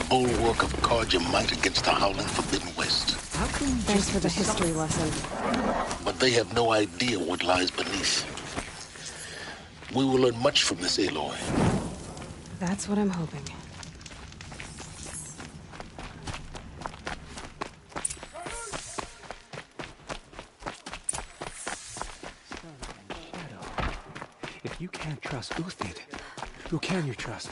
bulwark of Carja might against the howling Forbidden West. How can we Thanks for the history lesson. But they have no idea what lies beneath. We will learn much from this, Aloy. That's what I'm hoping. If you can't trust Uthid, who can you trust?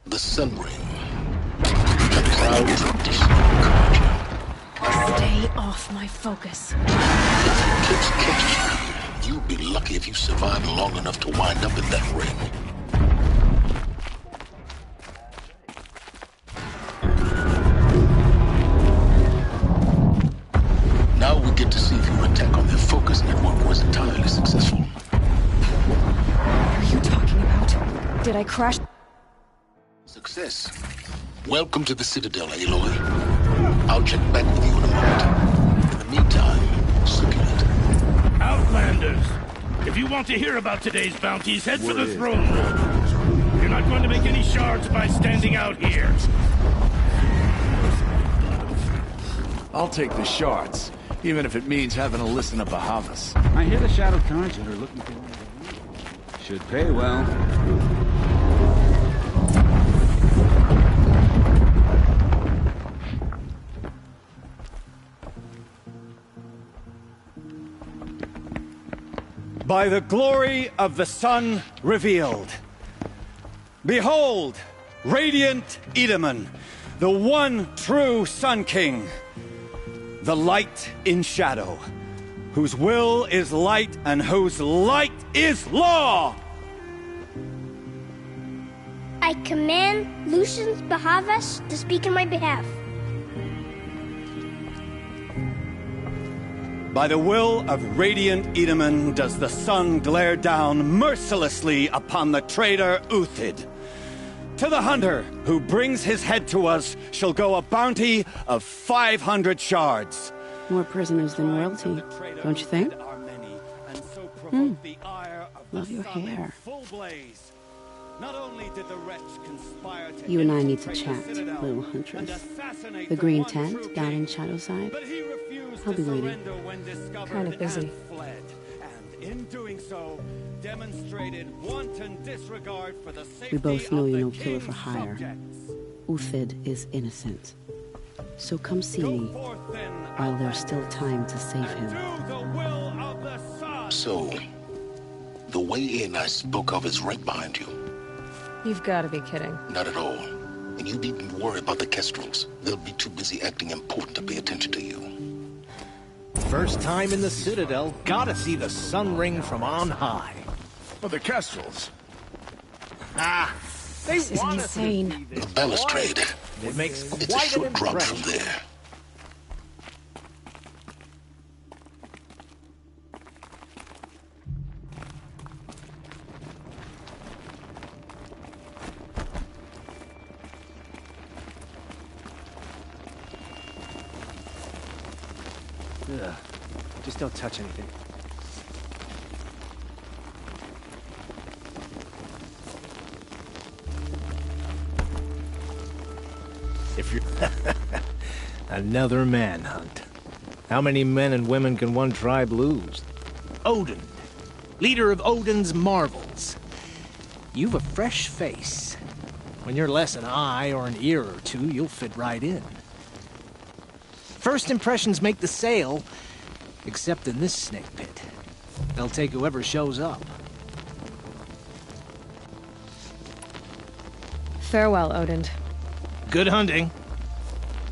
The Sun Ring. The proud tradition of Carja. Stay off my focus. If the eclipse catches you, you'll be lucky if you survive long enough to wind up in that ring. Now we get to see if your attack on their focus network was entirely successful. What are you talking about? Did I crash? Success. Welcome to the Citadel, Aloy. I'll check back with you in a moment. In the meantime, circulate. Outlanders! If you want to hear about today's bounties, head for the throne room. You're not going to make any shards by standing out here. I'll take the shards, even if it means having to listen to Bahavas. I hear the Shadow Carja are looking for... Should pay well. By the glory of the sun revealed. Behold, radiant Edaman, the one true Sun King. The light in shadow, whose will is light and whose light is law! I command Lucius Bahavas to speak in my behalf. By the will of radiant Edaman does the sun glare down mercilessly upon the traitor Uthid. To the hunter who brings his head to us shall go a bounty of 500 shards. More prisoners than royalty, don't you think? Love your hair. You and I need to chat, little huntress. The green tent down in Shadowside. I'll be waiting. Kind of busy. We both know you're no killer for hire. Uthid is innocent. So come see me while there's still time to save him. So, the way in I spoke of is right behind you. You've got to be kidding. Not at all. And you needn't worry about the Kestrels. They'll be too busy acting important to pay attention to you. First time in the Citadel, gotta see the sun ring from on high. Well, the Kestrels. They This is want insane. us to see The this. balustrade. It makes It's a quite an short drop impression. from there. Ugh. Just don't touch anything. If you're another manhunt. How many men and women can one tribe lose? Odin, leader of Odin's marvels. You've a fresh face. When you're less an eye or an ear or two, you'll fit right in. First impressions make the sale, except in this snake pit. They'll take whoever shows up. Farewell, Odin. Good hunting.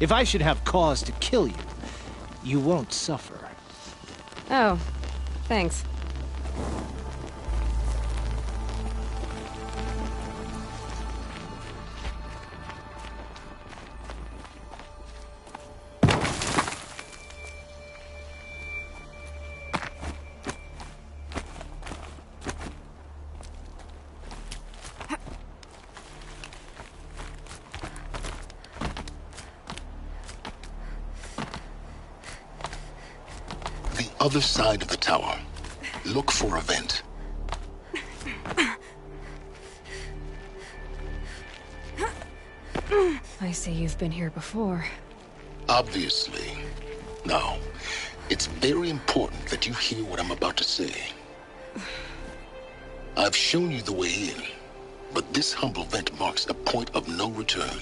If I should have cause to kill you, you won't suffer. Oh, thanks. Other side of the tower. Look for a vent. I see you've been here before. Obviously. Now, it's very important that you hear what I'm about to say. I've shown you the way in, but this humble vent marks a point of no return.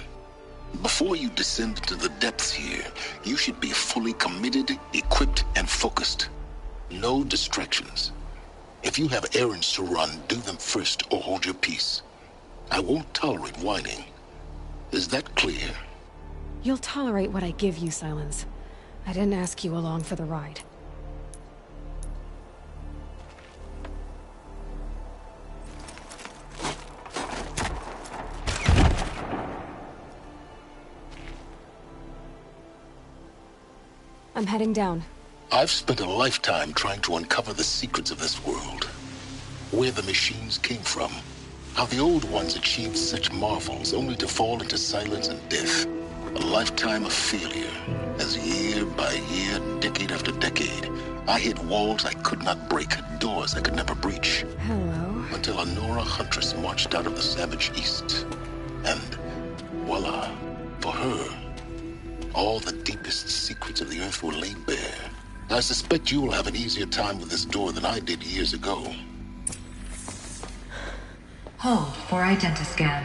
Before you descend into the depths here, you should be fully committed, equipped, and focused. No distractions. If you have errands to run, do them first or hold your peace. I won't tolerate whining. Is that clear? You'll tolerate what I give you, Silence. I didn't ask you along for the ride. I'm heading down. I've spent a lifetime trying to uncover the secrets of this world. Where the machines came from. How the old ones achieved such marvels only to fall into silence and death. A lifetime of failure. As year by year, decade after decade, I hit walls I could not break, doors I could never breach. Hello. Until a Nora huntress marched out of the savage east. And voila, for her, all the deepest secrets of the earth were laid bare. I suspect you will have an easier time with this door than I did years ago. Hold for identiscan.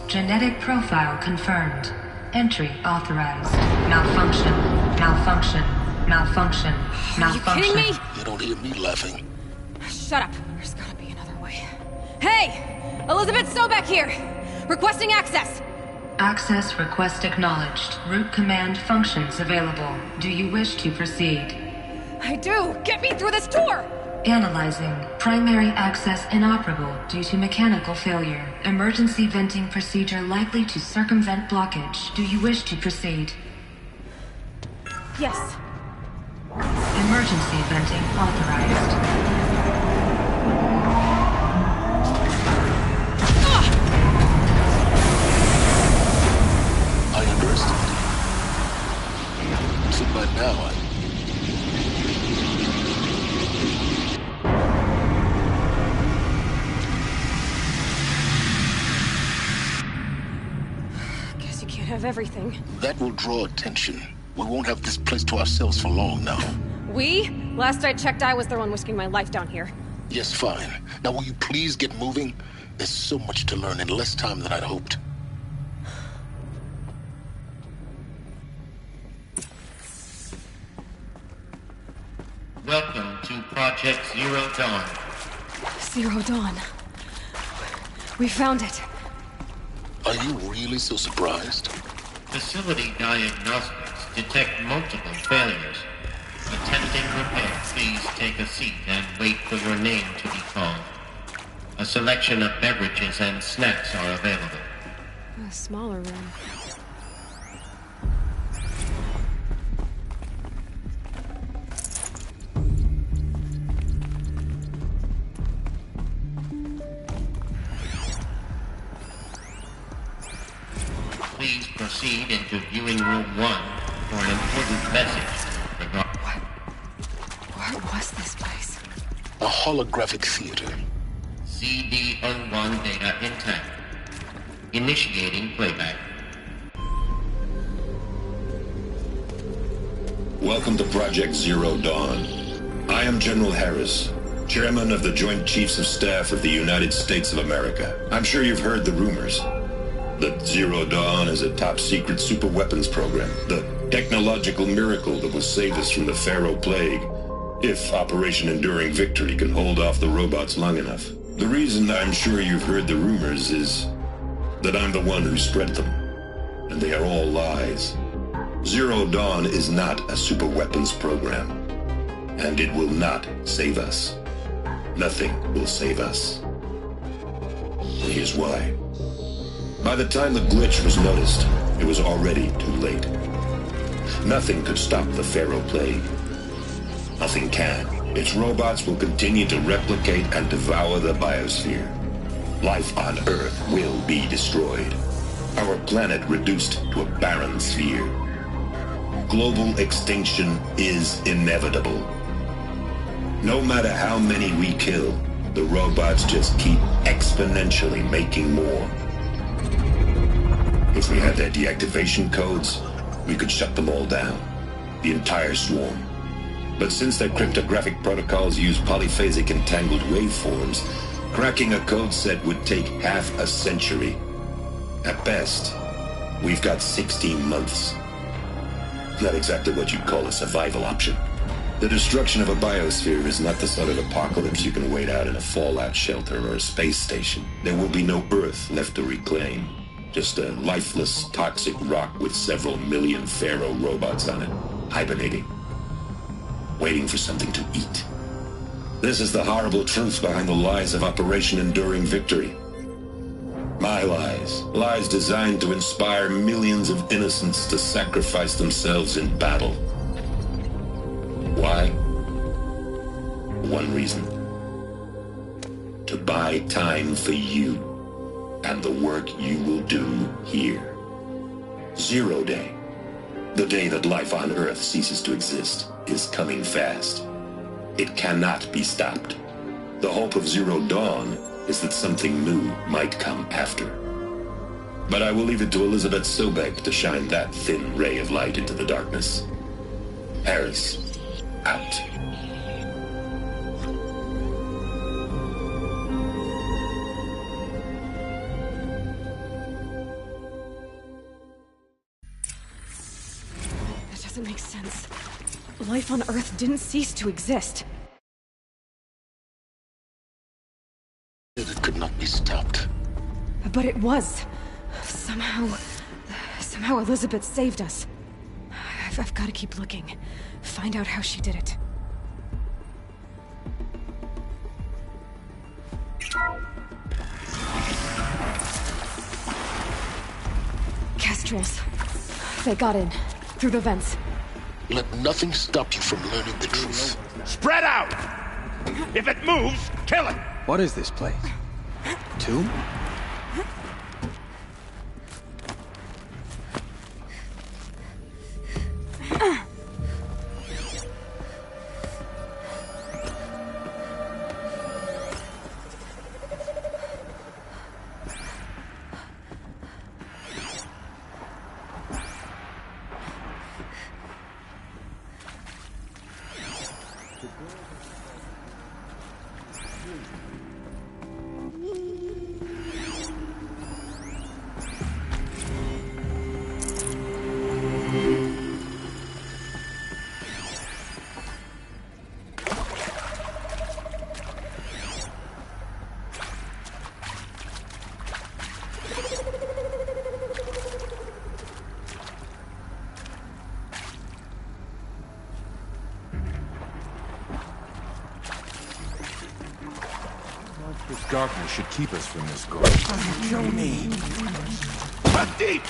Genetic profile confirmed. Entry authorized. Malfunction. Malfunction. Malfunction. Malfunction. Are you kidding me? You don't hear me laughing. Shut up. There's gotta be another way. Hey! Elizabeth Sobek here! Requesting access! Access request acknowledged. Root command functions available. Do you wish to proceed? I do! Get me through this door! Analyzing. Primary access inoperable due to mechanical failure. Emergency venting procedure likely to circumvent blockage. Do you wish to proceed? Yes. Emergency venting authorized. I underestimated. So by now Guess you can't have everything. that will draw attention. We won't have this place to ourselves for long now. We? Last I checked, I was the one risking my life down here. Yes, fine. Now will you please get moving? There's so much to learn in less time than I'd hoped. Welcome to Project Zero Dawn. Zero Dawn. We found it. Are you really so surprised? Facility diagnostics detect multiple failures. Attempting repair, please take a seat and wait for your name to be called. A selection of beverages and snacks are available. A smaller room. Please proceed into viewing room 1 for an important message. What was this place? A holographic theater. CD01 data intact. Initiating playback. Welcome to Project Zero Dawn. I am General Harris, Chairman of the Joint Chiefs of Staff of the United States of America. I'm sure you've heard the rumors that Zero Dawn is a top-secret superweapons program, the technological miracle that will save us from the Pharaoh Plague, if Operation Enduring Victory can hold off the robots long enough. The reason I'm sure you've heard the rumors is that I'm the one who spread them, and they are all lies. Zero Dawn is not a superweapons program, and it will not save us. Nothing will save us. Here's why. By the time the glitch was noticed, it was already too late. Nothing could stop the Pharaoh Plague. Nothing can. Its robots will continue to replicate and devour the biosphere. Life on Earth will be destroyed. Our planet reduced to a barren sphere. Global extinction is inevitable. No matter how many we kill, the robots just keep exponentially making more. If we had their deactivation codes, we could shut them all down. The entire swarm. But since their cryptographic protocols use polyphasic entangled waveforms, cracking a code set would take half a century. At best, we've got 16 months. Not exactly what you'd call a survival option. The destruction of a biosphere is not the sort of apocalypse you can wait out in a fallout shelter or a space station. There will be no Earth left to reclaim. Just a lifeless, toxic rock with several million Pharaoh robots on it, hibernating, waiting for something to eat. This is the horrible truth behind the lies of Operation Enduring Victory. My lies. Lies designed to inspire millions of innocents to sacrifice themselves in battle. Why? One reason. To buy time for you and the work you will do here. Zero Day, the day that life on Earth ceases to exist, is coming fast. It cannot be stopped. The hope of Zero Dawn is that something new might come after. But I will leave it to Elizabeth Sobek to shine that thin ray of light into the darkness. Harris, out. That doesn't make sense. Life on Earth didn't cease to exist. It could not be stopped. But it was. Somehow Elizabeth saved us. I've got to keep looking. Find out how she did it. Kestrels. They got in. Through the vents. Let nothing stop you from learning the truth. Spread out! If it moves, kill it! What is this place? Tomb? This darkness should keep us from this goal. Show me. Deep!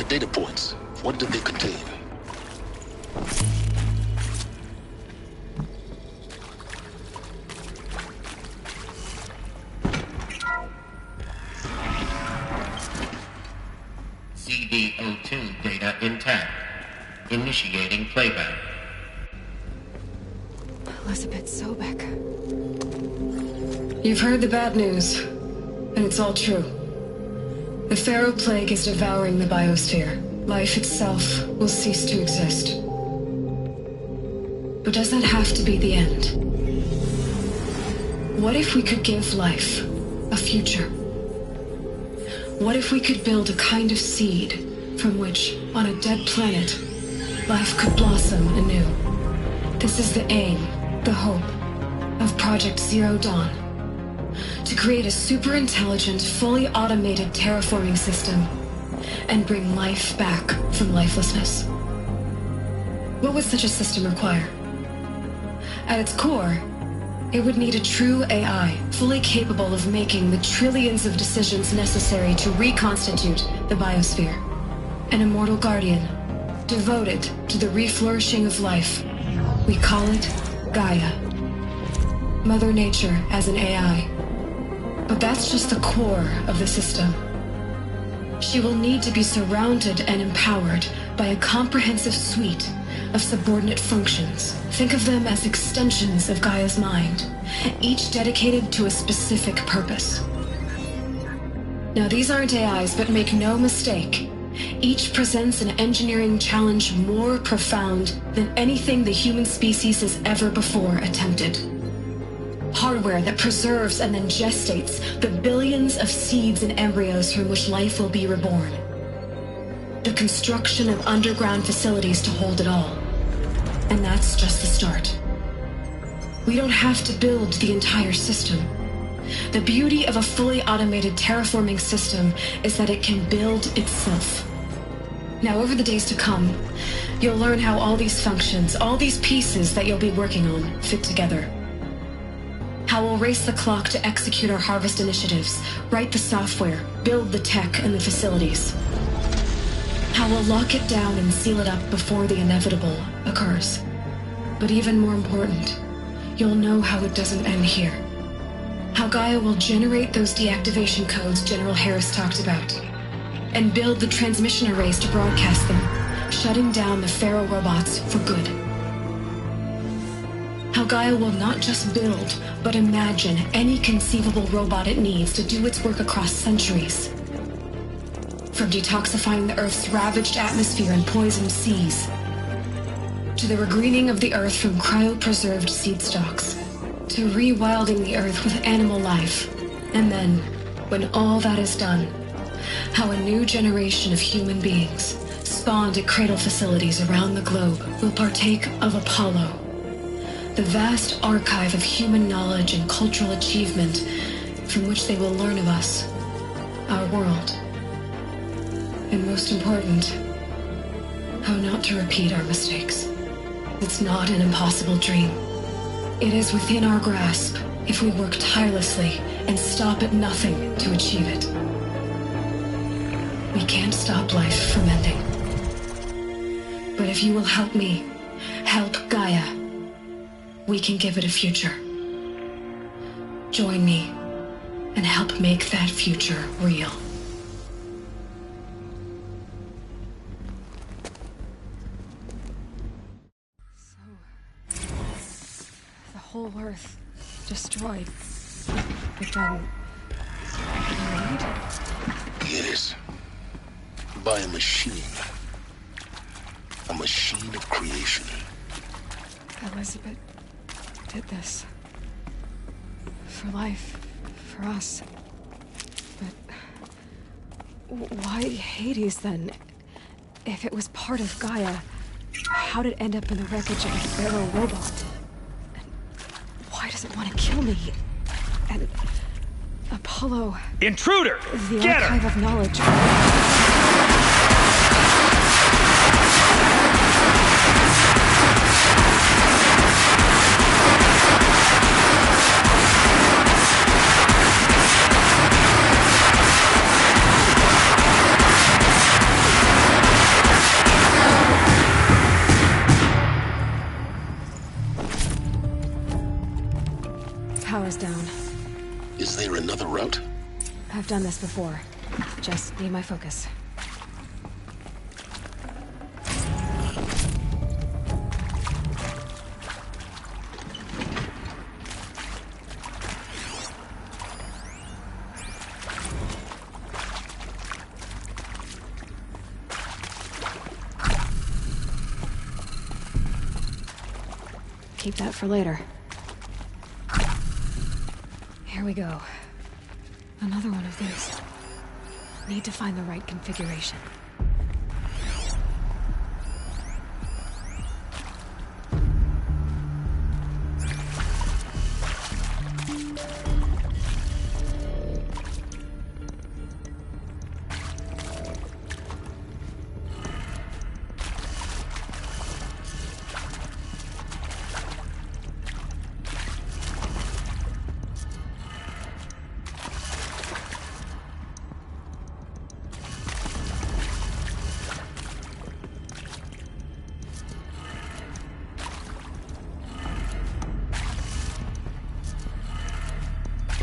Data points. What did they contain? CD02 data intact. Initiating playback. Elizabeth Sobek. You've heard the bad news, and it's all true. The Pharaoh Plague is devouring the biosphere. Life itself will cease to exist. But does that have to be the end? What if we could give life a future? What if we could build a kind of seed from which, on a dead planet, life could blossom anew? This is the aim, the hope, of Project Zero Dawn. To create a super-intelligent, fully automated terraforming system and bring life back from lifelessness. What would such a system require? At its core, it would need a true AI, fully capable of making the trillions of decisions necessary to reconstitute the biosphere. An immortal guardian, devoted to the reflourishing of life. We call it Gaia. Mother Nature as an AI. But that's just the core of the system. She will need to be surrounded and empowered by a comprehensive suite of subordinate functions. Think of them as extensions of Gaia's mind, each dedicated to a specific purpose. Now, these aren't AIs, but make no mistake, each presents an engineering challenge more profound than anything the human species has ever before attempted. Hardware that preserves and then gestates the billions of seeds and embryos from which life will be reborn. The construction of underground facilities to hold it all. And that's just the start. We don't have to build the entire system. The beauty of a fully automated terraforming system is that it can build itself. Now, over the days to come, you'll learn how all these functions, all these pieces that you'll be working on, fit together. How we'll race the clock to execute our harvest initiatives, write the software, build the tech and the facilities. How we'll lock it down and seal it up before the inevitable occurs. But even more important, you'll know how it doesn't end here. How Gaia will generate those deactivation codes General Harris talked about, and build the transmission arrays to broadcast them, shutting down the Pharaoh robots for good. How Gaia will not just build, but imagine any conceivable robot it needs to do its work across centuries. From detoxifying the Earth's ravaged atmosphere and poisoned seas, to the regreening of the Earth from cryopreserved seed stalks, to rewilding the Earth with animal life. And then, when all that is done, how a new generation of human beings, spawned at cradle facilities around the globe, will partake of Apollo, the vast archive of human knowledge and cultural achievement from which they will learn of us, our world. And most important, how not to repeat our mistakes. It's not an impossible dream. It is within our grasp if we work tirelessly and stop at nothing to achieve it. We can't stop life from ending. But if you will help me, help Gaia, we can give it a future. Join me and help make that future real. The whole Earth destroyed. But then... made? Yes. By a machine. A machine of creation. Elizabeth did this. For life. For us. But... why Hades, then? If it was part of Gaia, how'd it end up in the wreckage of a Pharaoh robot? And why does it want to kill me? And... Apollo... Intruder! The Get archive her! of knowledge... Power's down. Is there another route? I've done this before. Just need my focus. Keep that for later. Here we go. Another one of these. Need to find the right configuration.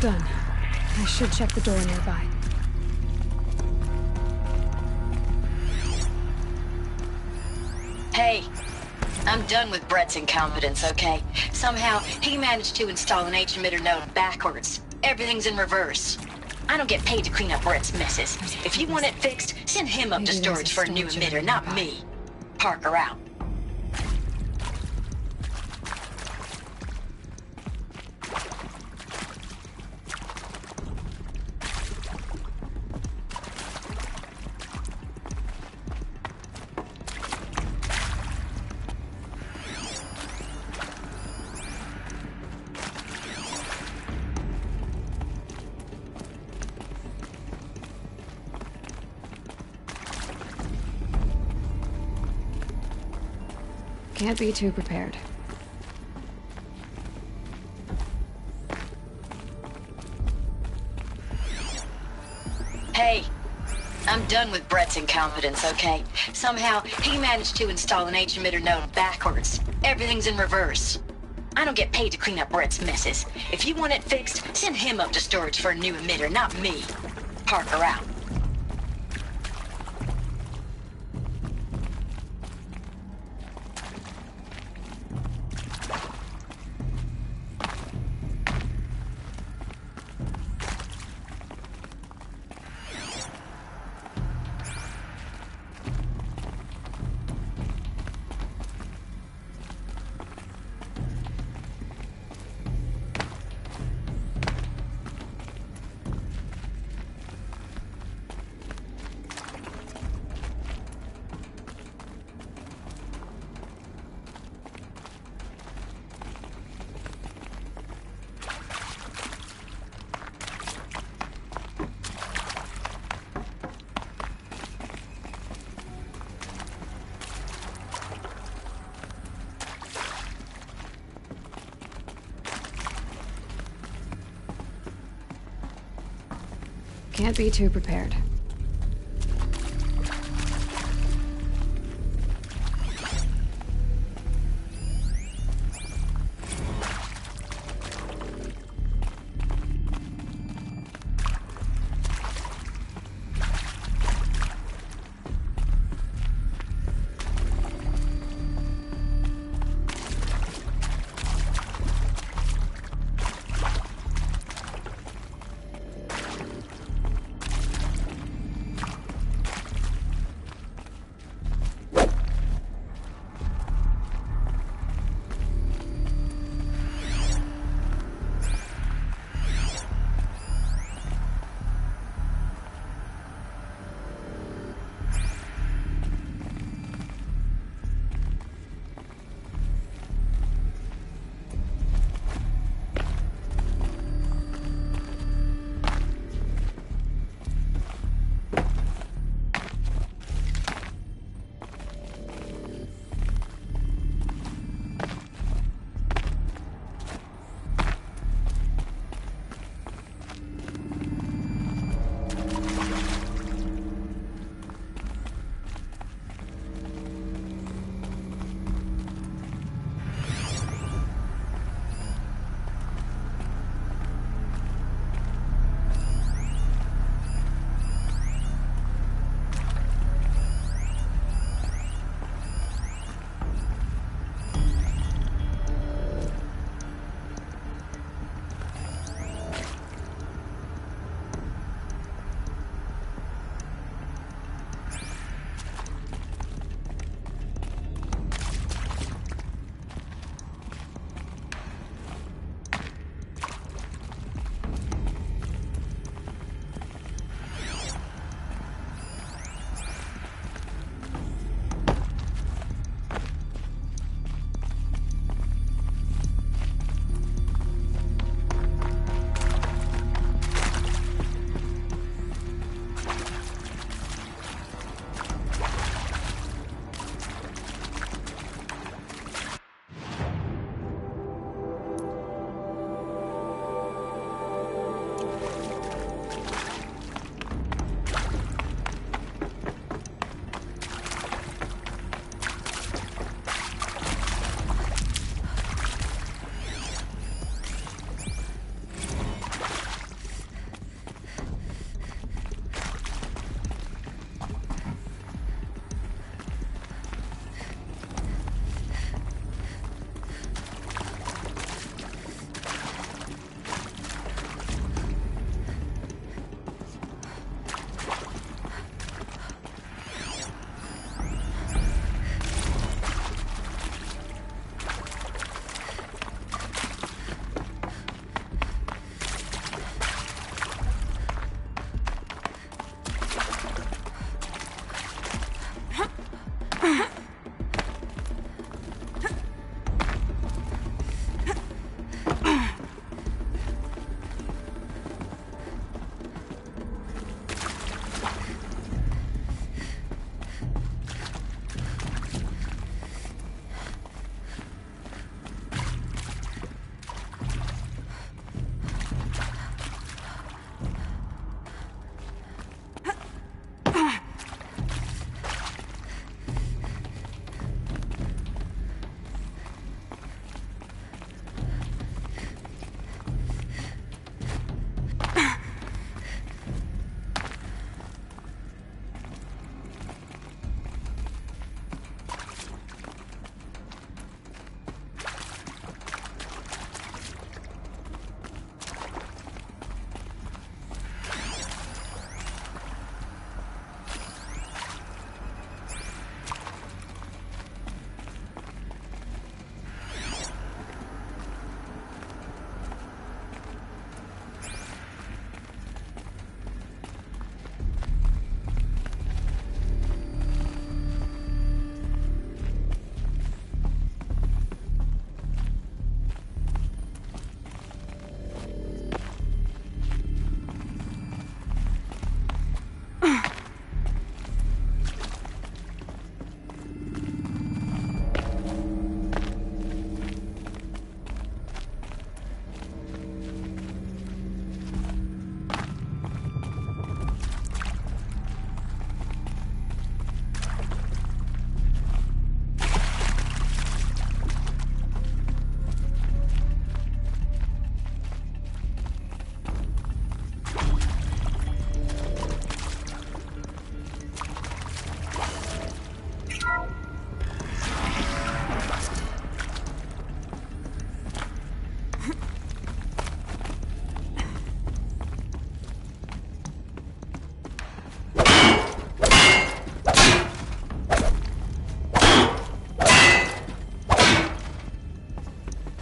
Done. I should check the door nearby. Hey, I'm done with Brett's incompetence, okay? Somehow, he managed to install an H-emitter node backwards. Everything's in reverse. I don't get paid to clean up Brett's messes. If you want it fixed, send him up to storage for a new emitter, not me. Parker out. Can't be too prepared. Hey, I'm done with Brett's incompetence, okay? Somehow, he managed to install an H-emitter node backwards. Everything's in reverse. I don't get paid to clean up Brett's messes. If you want it fixed, send him up to storage for a new emitter, not me. Parker out. Can't be too prepared.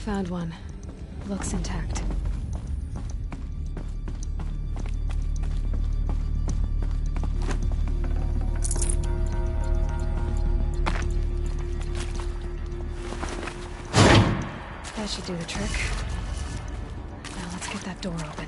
Found one. Looks intact. That should do the trick. Now let's get that door open.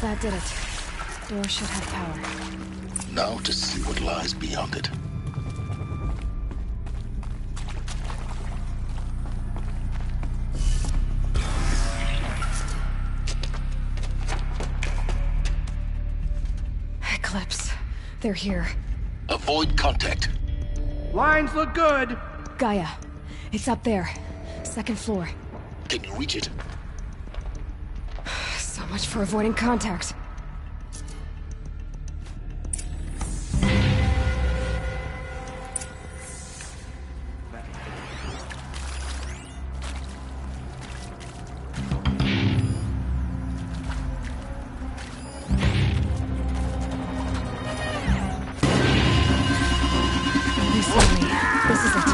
That did it. Door should have power. Now to see what lies beyond it. Eclipse. They're here. Avoid contact. Lines look good. Gaia. It's up there. Second floor. Can you reach it? So much for avoiding contact. This is it.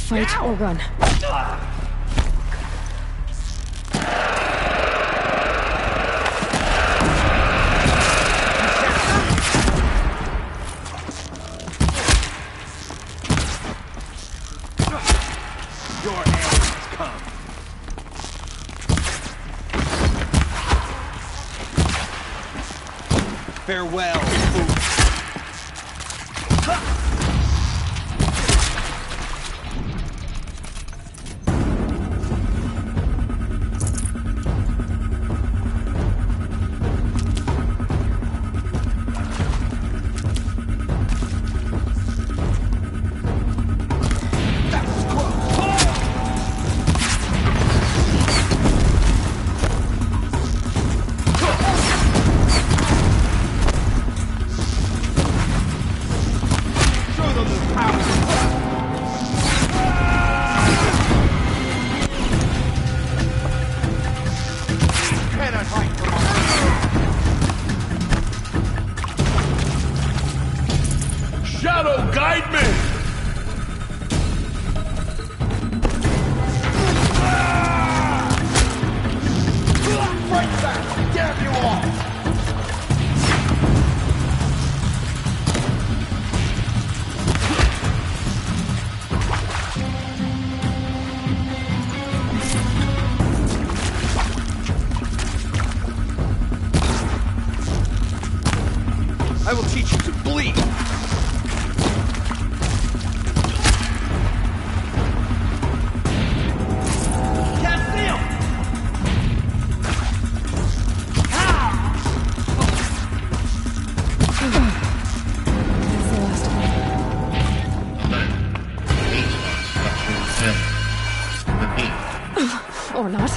Fight or run. Your end come. Farewell, Oot. Shadow, guide me! Fight back! Damn you all! I will teach you to bleed! Or not.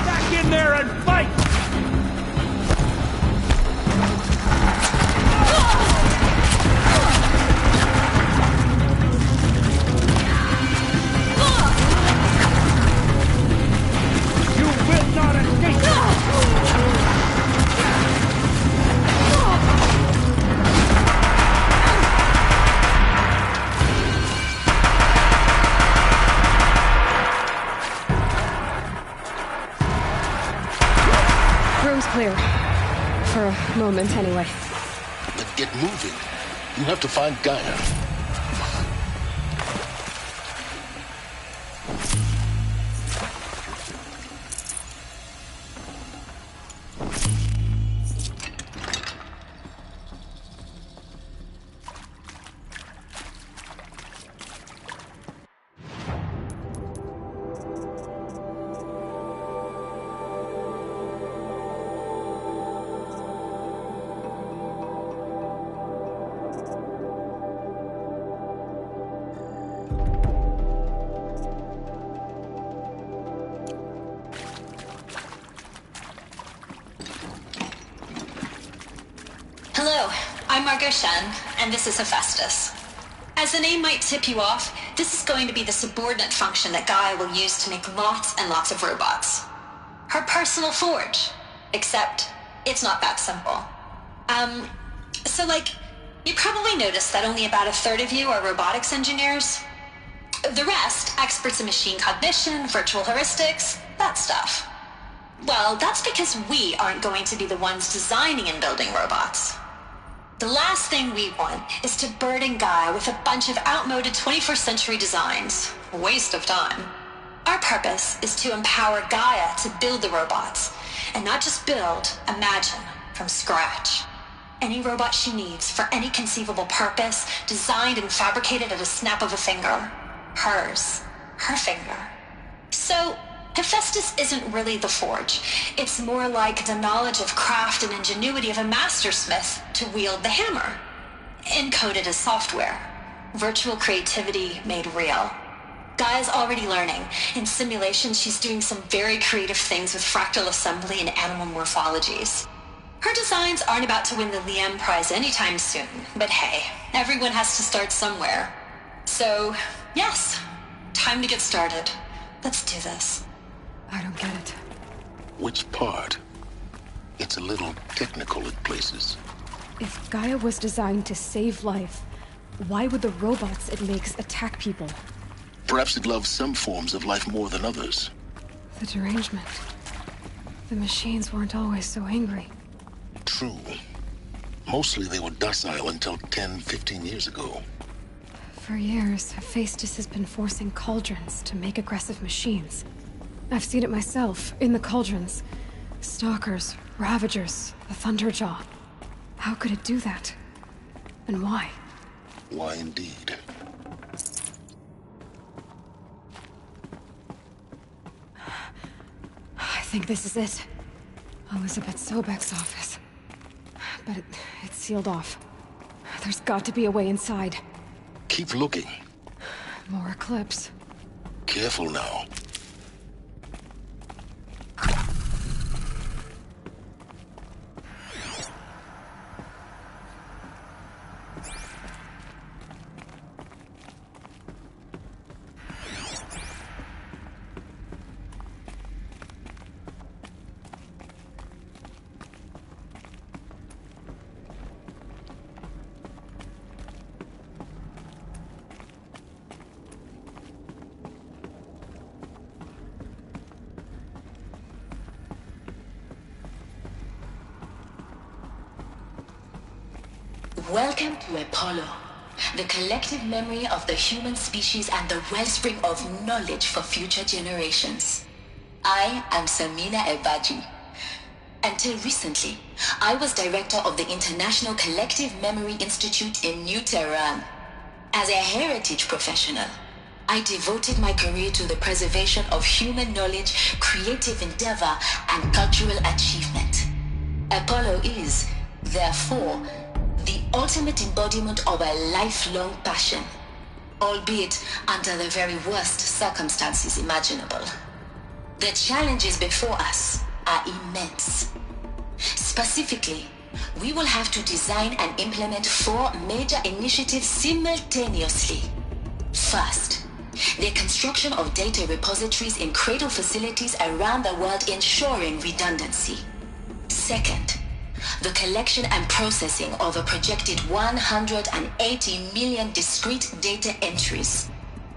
Back in there and fight! You will not escape! Room's clear. For a moment, anyway. But get moving. You have to find Gaia. Hello, I'm Margot Shen, and this is Hephaestus. As the name might tip you off, this is going to be the subordinate function that Gaia will use to make lots and lots of robots. Her personal forge. Except, it's not that simple. You probably noticed that only about a third of you are robotics engineers. The rest, experts in machine cognition, virtual heuristics, that stuff. Well, that's because we aren't going to be the ones designing and building robots. The last thing we want is to burden Gaia with a bunch of outmoded 21st century designs. Waste of time. Our purpose is to empower Gaia to build the robots, and not just build, imagine, from scratch. Any robot she needs for any conceivable purpose, designed and fabricated at a snap of a finger. Hers. Her finger. So, Hephaestus isn't really the forge. It's more like the knowledge of craft and ingenuity of a mastersmith to wield the hammer. Encoded as software. Virtual creativity made real. Gaia's already learning. In simulations, she's doing some very creative things with fractal assembly and animal morphologies. Her designs aren't about to win the Liam Prize anytime soon, but hey, everyone has to start somewhere. So, yes, time to get started. Let's do this. I don't get it. Which part? It's a little technical at places. If Gaia was designed to save life, why would the robots it makes attack people? Perhaps it loves some forms of life more than others. The derangement. The machines weren't always so angry. True. Mostly they were docile until 10, 15 years ago. For years, Hephaestus has been forcing cauldrons to make aggressive machines. I've seen it myself, in the cauldrons. Stalkers, Ravagers, the Thunderjaw. How could it do that? And why? Why indeed? I think this is it. Elizabeth Sobek's office. But it's sealed off. There's got to be a way inside. Keep looking. More Eclipse. Careful now. Welcome to Apollo, the collective memory of the human species and the wellspring of knowledge for future generations. I am Samina Ebaji. Until recently, I was director of the International Collective Memory Institute in New Tehran. As a heritage professional, I devoted my career to the preservation of human knowledge, creative endeavor, and cultural achievement. Apollo is, therefore, the ultimate embodiment of a lifelong passion, albeit under the very worst circumstances imaginable. The challenges before us are immense. Specifically, we will have to design and implement 4 major initiatives simultaneously. First, the construction of data repositories in cradle facilities around the world ensuring redundancy. Second, the collection and processing of a projected 180 million discrete data entries,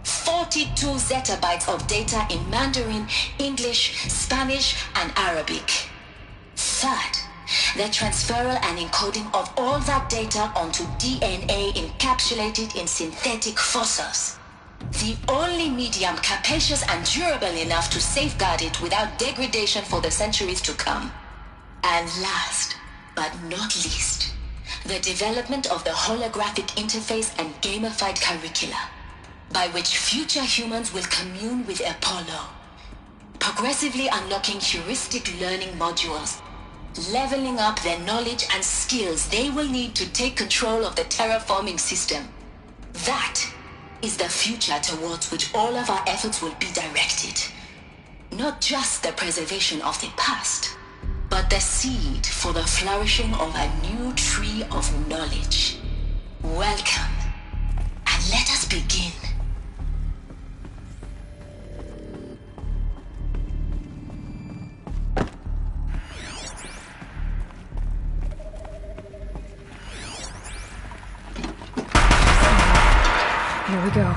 42 zettabytes of data in Mandarin, English, Spanish, and Arabic. Third, the transferal and encoding of all that data onto DNA encapsulated in synthetic fossils. The only medium capacious and durable enough to safeguard it without degradation for the centuries to come. And last, but not least, the development of the holographic interface and gamified curricula, by which future humans will commune with Apollo, progressively unlocking heuristic learning modules, leveling up their knowledge and skills they will need to take control of the terraforming system. That is the future towards which all of our efforts will be directed. Not just the preservation of the past, but the seed for the flourishing of a new tree of knowledge. Welcome, and let us begin. Here we go.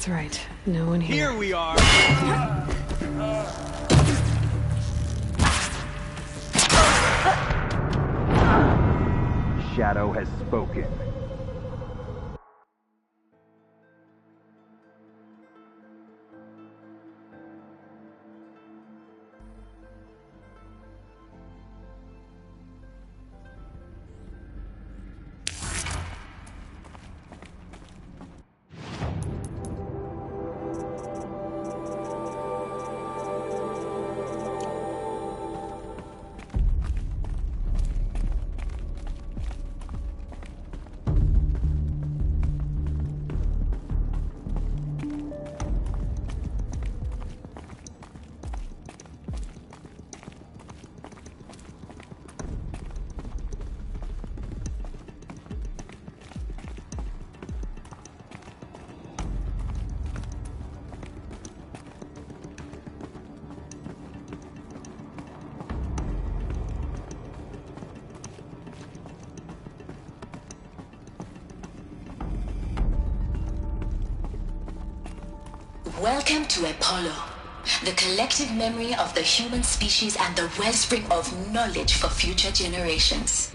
That's right. No one here. Here we are! Shadow has spoken. Welcome to Apollo, the collective memory of the human species and the wellspring of knowledge for future generations.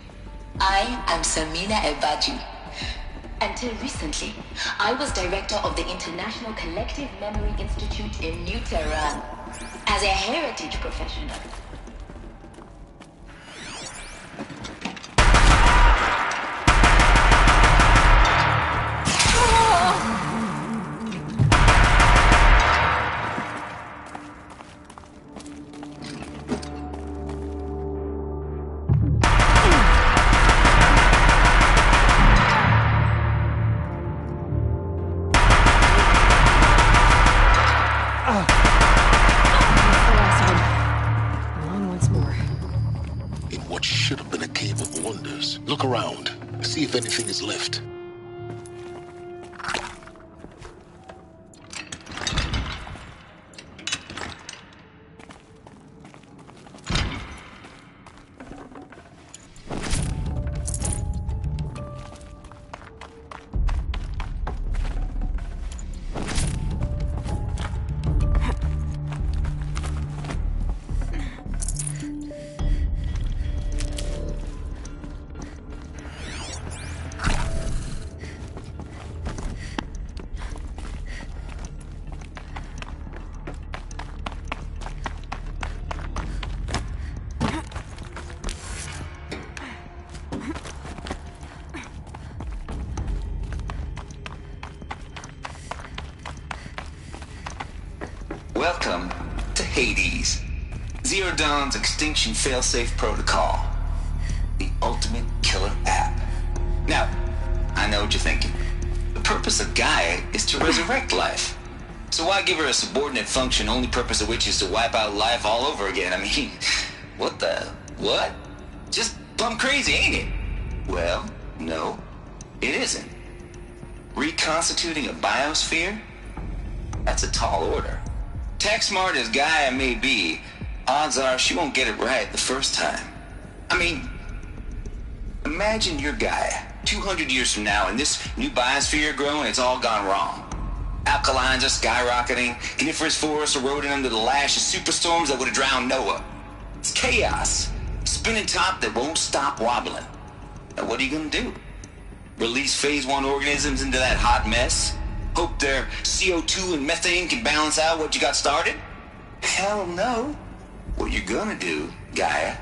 I am Samina Ebaji. Until recently, I was director of the International Collective Memory Institute in New Tehran. As a heritage professional, Look around. See if anything is left. Welcome to Hades, Zero Dawn's extinction failsafe protocol, the ultimate killer app. Now, I know what you're thinking. The purpose of Gaia is to resurrect life. So why give her a subordinate function, only purpose of which is to wipe out life all over again? I mean, what? Just plumb crazy, ain't it? Well, no, it isn't. Reconstituting a biosphere? That's a tall order. Tech smart as Gaia may be, odds are she won't get it right the first time. I mean, imagine you're Gaia, 200 years from now, and this new biosphere growing, it's all gone wrong. Alkalines are skyrocketing, coniferous forests eroding under the lash of superstorms that would have drowned Noah. It's chaos, spinning top that won't stop wobbling. Now what are you gonna do? Release phase 1 organisms into that hot mess? Hope their CO2 and methane can balance out what you got started? Hell no. What you're gonna do, Gaia,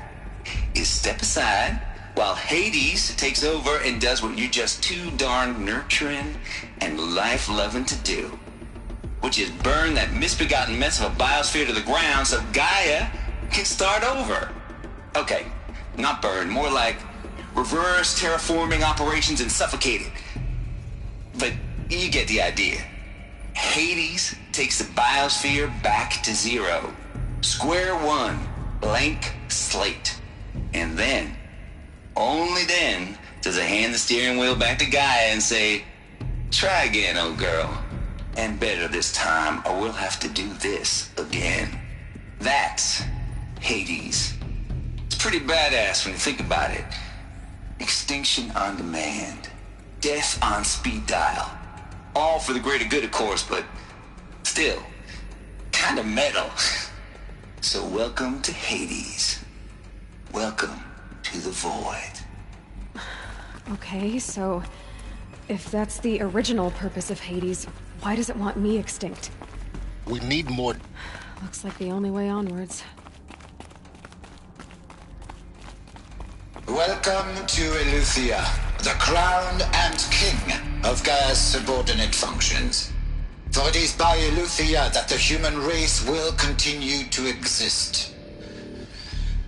is step aside while Hades takes over and does what you're just too darn nurturing and life-loving to do, which is burn that misbegotten mess of a biosphere to the ground so Gaia can start over. Okay, not burn, more like reverse terraforming operations and suffocate it. But you get the idea. Hades takes the biosphere back to zero. Square one, blank slate. And then, only then, does it hand the steering wheel back to Gaia and say, try again, old girl. And better this time, or we'll have to do this again. That's Hades. It's pretty badass when you think about it. Extinction on demand. Death on speed dial. All for the greater good, of course, but still, kind of metal. So welcome to Hades. Welcome to the Void. Okay, so if that's the original purpose of Hades, why does it want me extinct? We need more... Looks like the only way onwards. Welcome to Eleuthia, the crown and king of Gaia's subordinate functions. For it is by Eleuthia that the human race will continue to exist.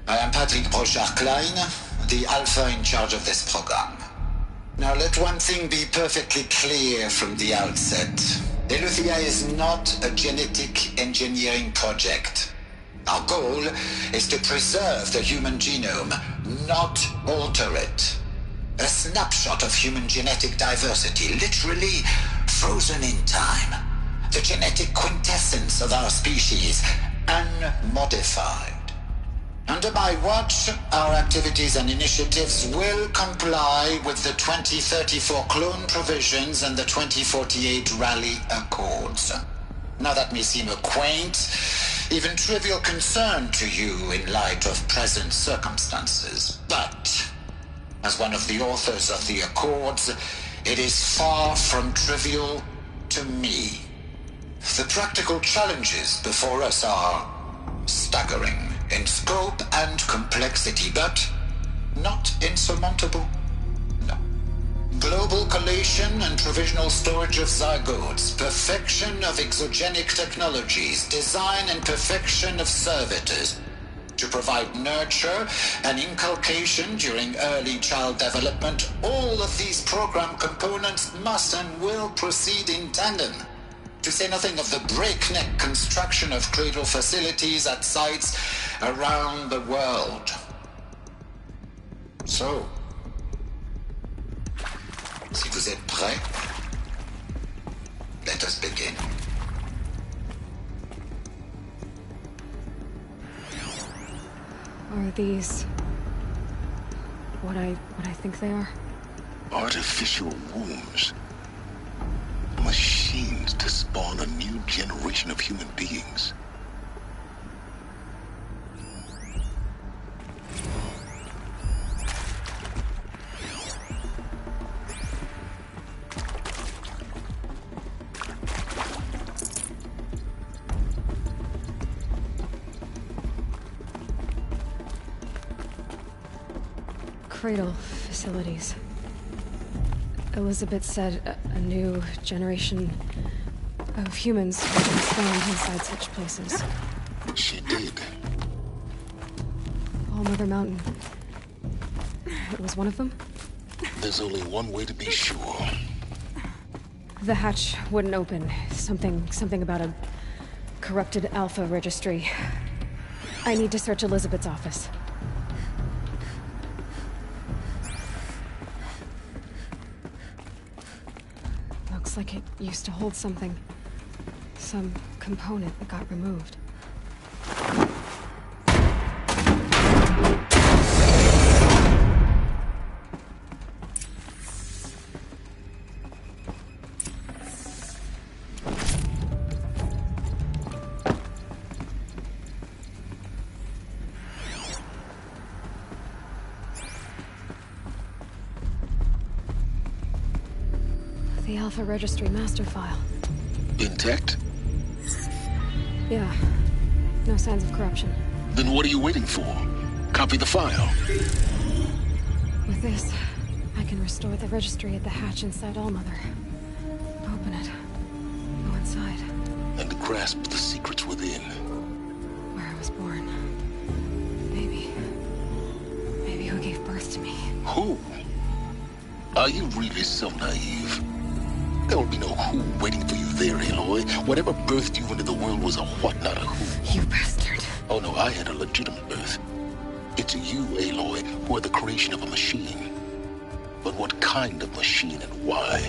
I am Patrick Brochard-Klein, the Alpha in charge of this program. Now let one thing be perfectly clear from the outset. Eleuthia is not a genetic engineering project. Our goal is to preserve the human genome, not alter it. A snapshot of human genetic diversity, literally frozen in time. The genetic quintessence of our species, unmodified. Under my watch, our activities and initiatives will comply with the 2034 clone provisions and the 2048 Raleigh Accords. Now that may seem a quaint, even trivial concern to you in light of present circumstances, but as one of the authors of the Accords, it is far from trivial to me. The practical challenges before us are staggering in scope and complexity, but not insurmountable. No. Global collation and provisional storage of zygotes, perfection of exogenic technologies, design and perfection of servitors, to provide nurture and inculcation during early child development. All of these program components must and will proceed in tandem. To say nothing of the breakneck construction of cradle facilities at sites around the world. So, si vous êtes prêts, let us begin. Are these what I think they are? Artificial wombs. Machines to spawn a new generation of human beings. Cradle facilities. Elizabeth said a new generation of humans would be spawned inside such places. She did. All Mother Mountain. It was one of them? There's only one way to be sure. The hatch wouldn't open. Something about a corrupted Alpha registry. I need to search Elizabeth's office. Looks like it used to hold something. Some component that got removed. The Alpha Registry master file. Intact? Yeah. No signs of corruption. Then what are you waiting for? Copy the file. With this, I can restore the registry at the hatch inside Allmother. Open it. Go inside. And grasp the secrets within. Where I was born. Maybe who gave birth to me. Who? Are you really so naive? There will be no who waiting for you there, Aloy. Whatever birthed you into the world was a what, not a who. You bastard. Oh no, I had a legitimate birth. It's you, Aloy, who are the creation of a machine. But what kind of machine and why?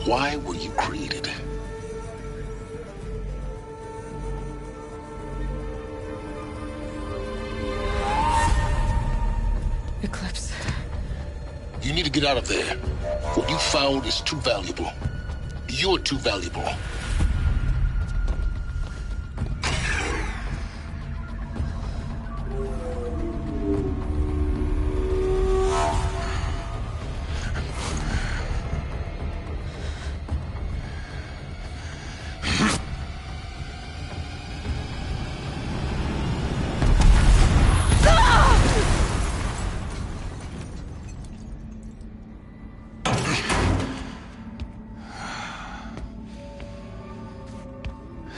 Why were you created? Eclipse. You need to get out of there. What you found is too valuable. You're too valuable.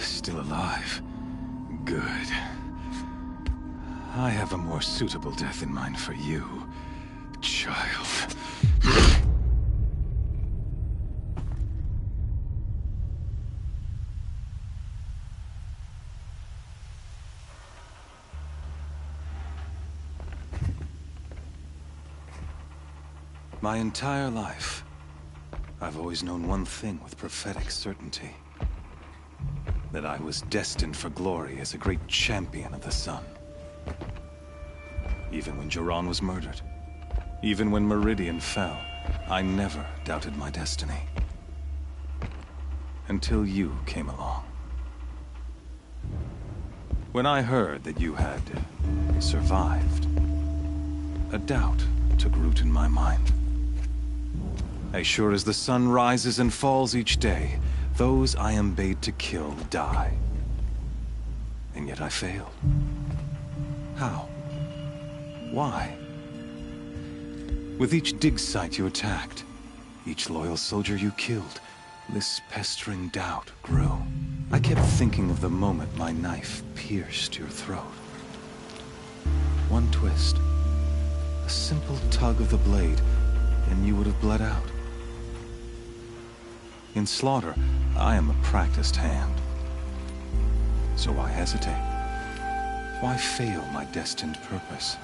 Still alive. Good. I have a more suitable death in mind for you, child. My entire life, I've always known one thing with prophetic certainty. That I was destined for glory as a great champion of the sun. Even when Jiran was murdered, even when Meridian fell, I never doubted my destiny. Until you came along. When I heard that you had survived, a doubt took root in my mind. As sure as the sun rises and falls each day, those I am bade to kill die. And yet I failed. How? Why? With each dig site you attacked, each loyal soldier you killed, this pestering doubt grew. I kept thinking of the moment my knife pierced your throat. One twist, a simple tug of the blade, and you would have bled out. In slaughter, I am a practiced hand. So why hesitate? Why fail my destined purpose?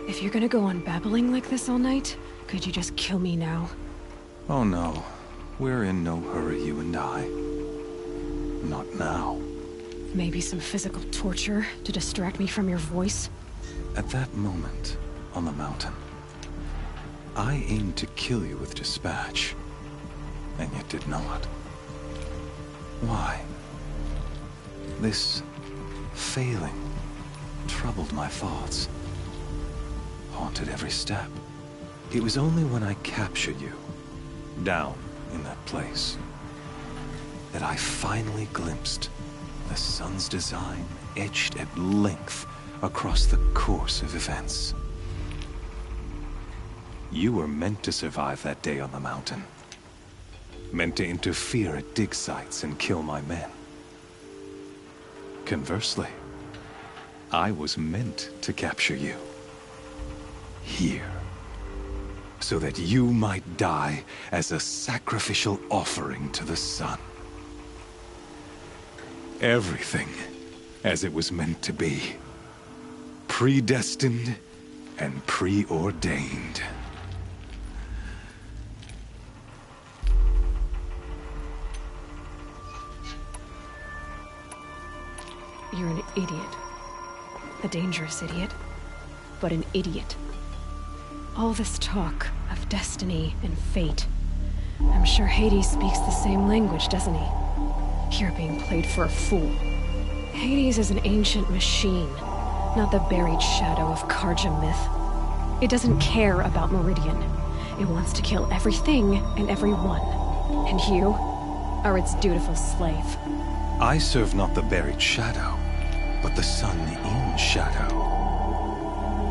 If you're gonna go on babbling like this all night, could you just kill me now? Oh no. We're in no hurry, you and I. Not now. Maybe some physical torture to distract me from your voice? At that moment, on the mountain, I aimed to kill you with dispatch, and yet did not. Why? This failing troubled my thoughts, haunted every step. It was only when I captured you, down in that place, that I finally glimpsed the sun's design etched at length across the course of events. You were meant to survive that day on the mountain. Meant to interfere at dig sites and kill my men. Conversely, I was meant to capture you. Here. So that you might die as a sacrificial offering to the sun. Everything as it was meant to be. Predestined and preordained. You're an idiot. A dangerous idiot, but an idiot. All this talk of destiny and fate. I'm sure Hades speaks the same language, doesn't he? You're being played for a fool. Hades is an ancient machine, not the buried shadow of Karja myth. It doesn't care about Meridian. It wants to kill everything and everyone. And you are its dutiful slave. I serve not the buried shadow, but the sun in shadow.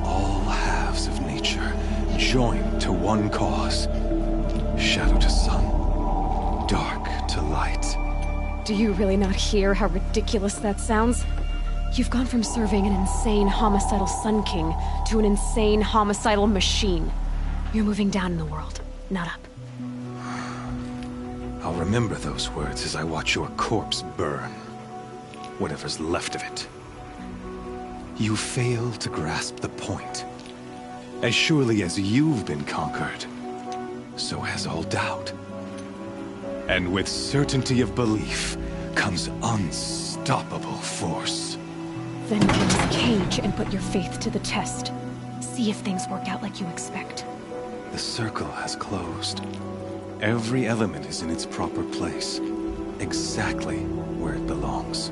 All halves of nature joined to one cause. Shadow to sun, dark to light. Do you really not hear how ridiculous that sounds? You've gone from serving an insane homicidal Sun King to an insane homicidal machine. You're moving down in the world, not up. I'll remember those words as I watch your corpse burn. Whatever's left of it. You fail to grasp the point. As surely as you've been conquered, so has all doubt. And with certainty of belief comes unstoppable force. Then close the cage and put your faith to the test. see if things work out like you expect. The circle has closed. Every element is in its proper place, exactly where it belongs.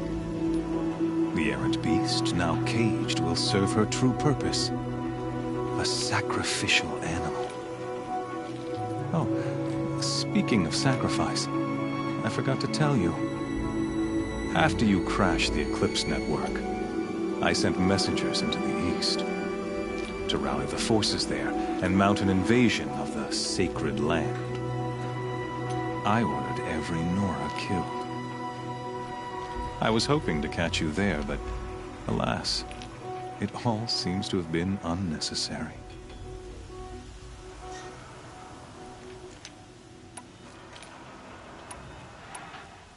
The errant beast, now caged, will serve her true purpose. A sacrificial animal. Oh, speaking of sacrifice, I forgot to tell you. After you crashed the Eclipse network, I sent messengers into the east to rally the forces there and mount an invasion of the sacred land. I ordered every Nora killed. I was hoping to catch you there, but alas, it all seems to have been unnecessary.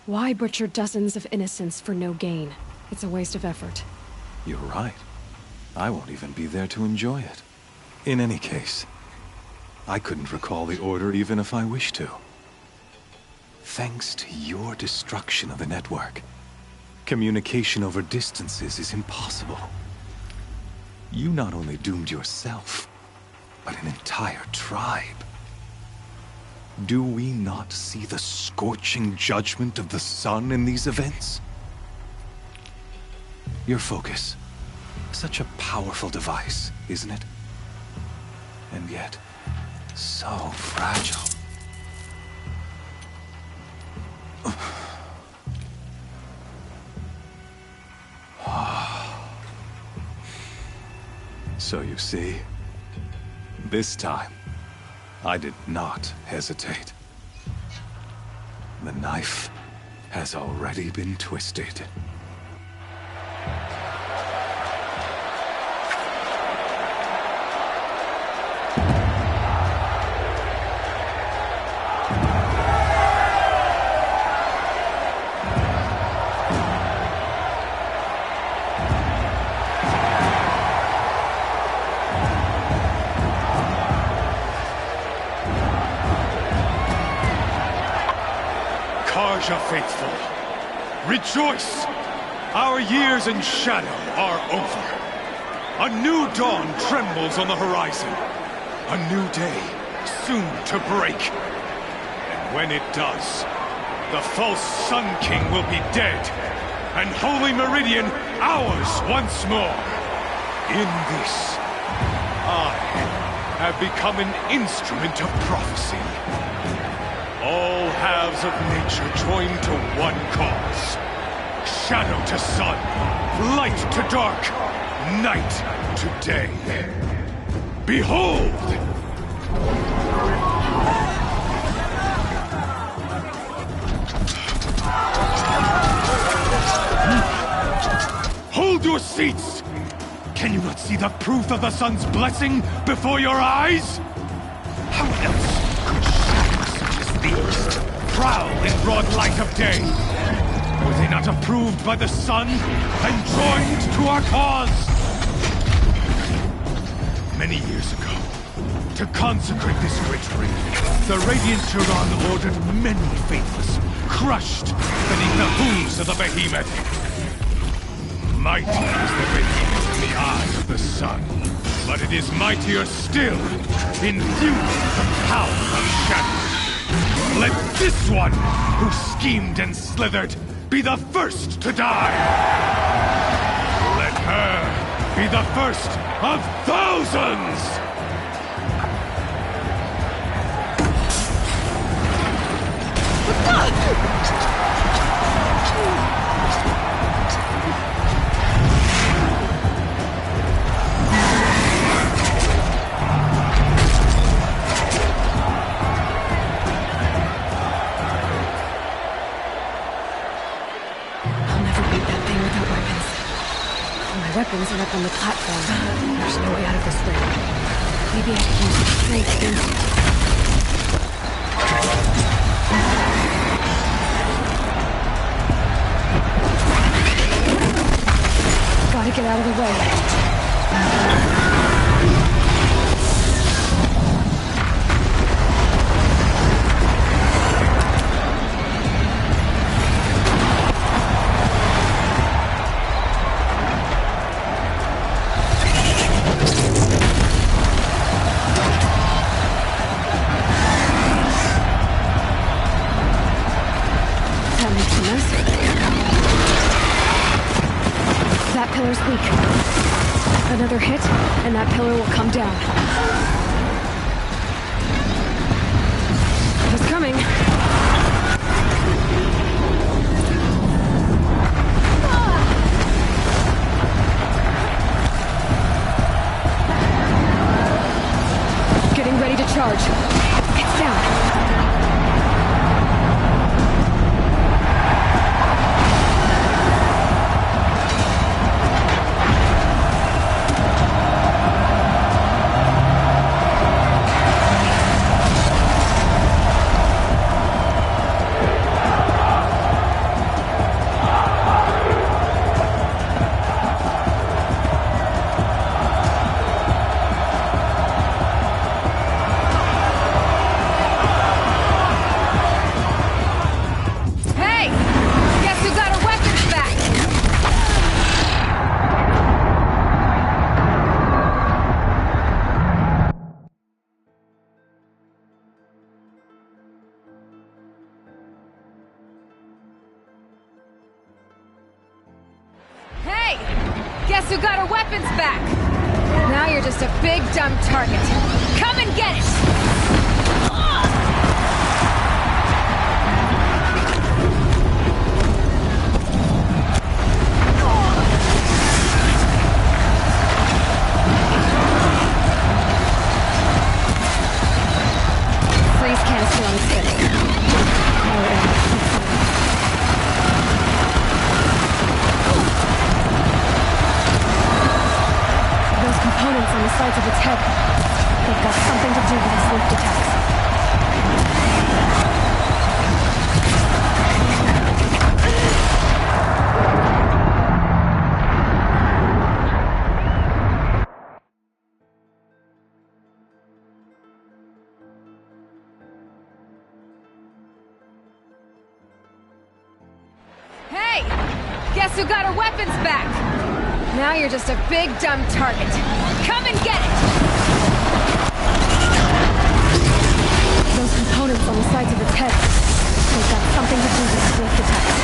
Why butcher dozens of innocents for no gain? It's a waste of effort. You're right. I won't even be there to enjoy it. In any case, I couldn't recall the order even if I wished to. Thanks to your destruction of the network, communication over distances is impossible. You not only doomed yourself, but an entire tribe. Do we not see the scorching judgment of the sun in these events? Your focus. Such a powerful device, isn't it? And yet, so fragile. So you see, this time, I did not hesitate. The knife has already been twisted. Karja faithful, rejoice! Our years in shadow are over. A new dawn trembles on the horizon. A new day, soon to break. And when it does, the false Sun King will be dead, and Holy Meridian ours once more. In this, I have become an instrument of prophecy. All halves of nature join to one cause. Shadow to sun, light to dark, night to day. Behold! Hold your seats! Can you not see the proof of the sun's blessing before your eyes? How else could shadows such as these prowl in broad light of day? Were they not approved by the sun and joined to our cause? Many years ago, to consecrate this great ring, the Radiant Turan ordered many faithless, crushed beneath the hooves of the behemoth. Mighty is the behemoth in the eyes of the sun, but it is mightier still, infused with the power of shadow. Let this one, who schemed and slithered, be the first to die! Let her be the first of thousands! Weapons are up on the platform. There's no way out of this thing. Maybe I can use the strength against it. Gotta get out of the way. pillar's weak. Another hit, and that pillar will come down. He's coming. Getting ready to charge. It's down. Guess who got our weapons back? Now you're just a big, dumb target. Come and get it! Freeze canister on its hip. Components on the sides of its head. They've got something to do with its lift attacks. Hey! Guess who got our weapons back? Now you're just a big, dumb target. Come and get it! Those components on the sides of its head. They've got something to do with its lift attacks.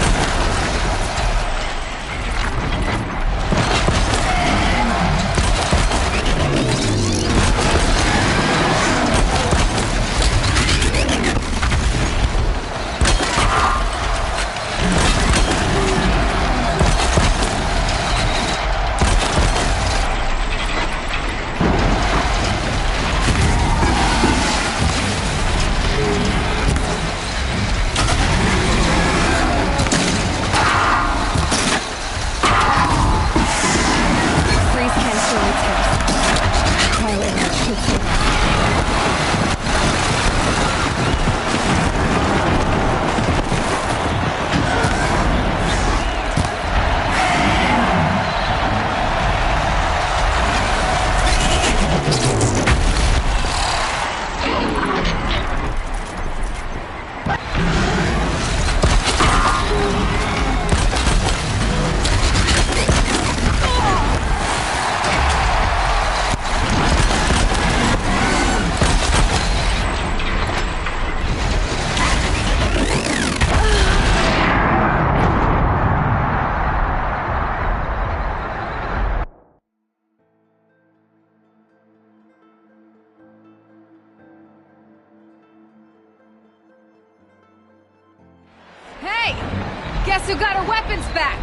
Guess who got our weapons back?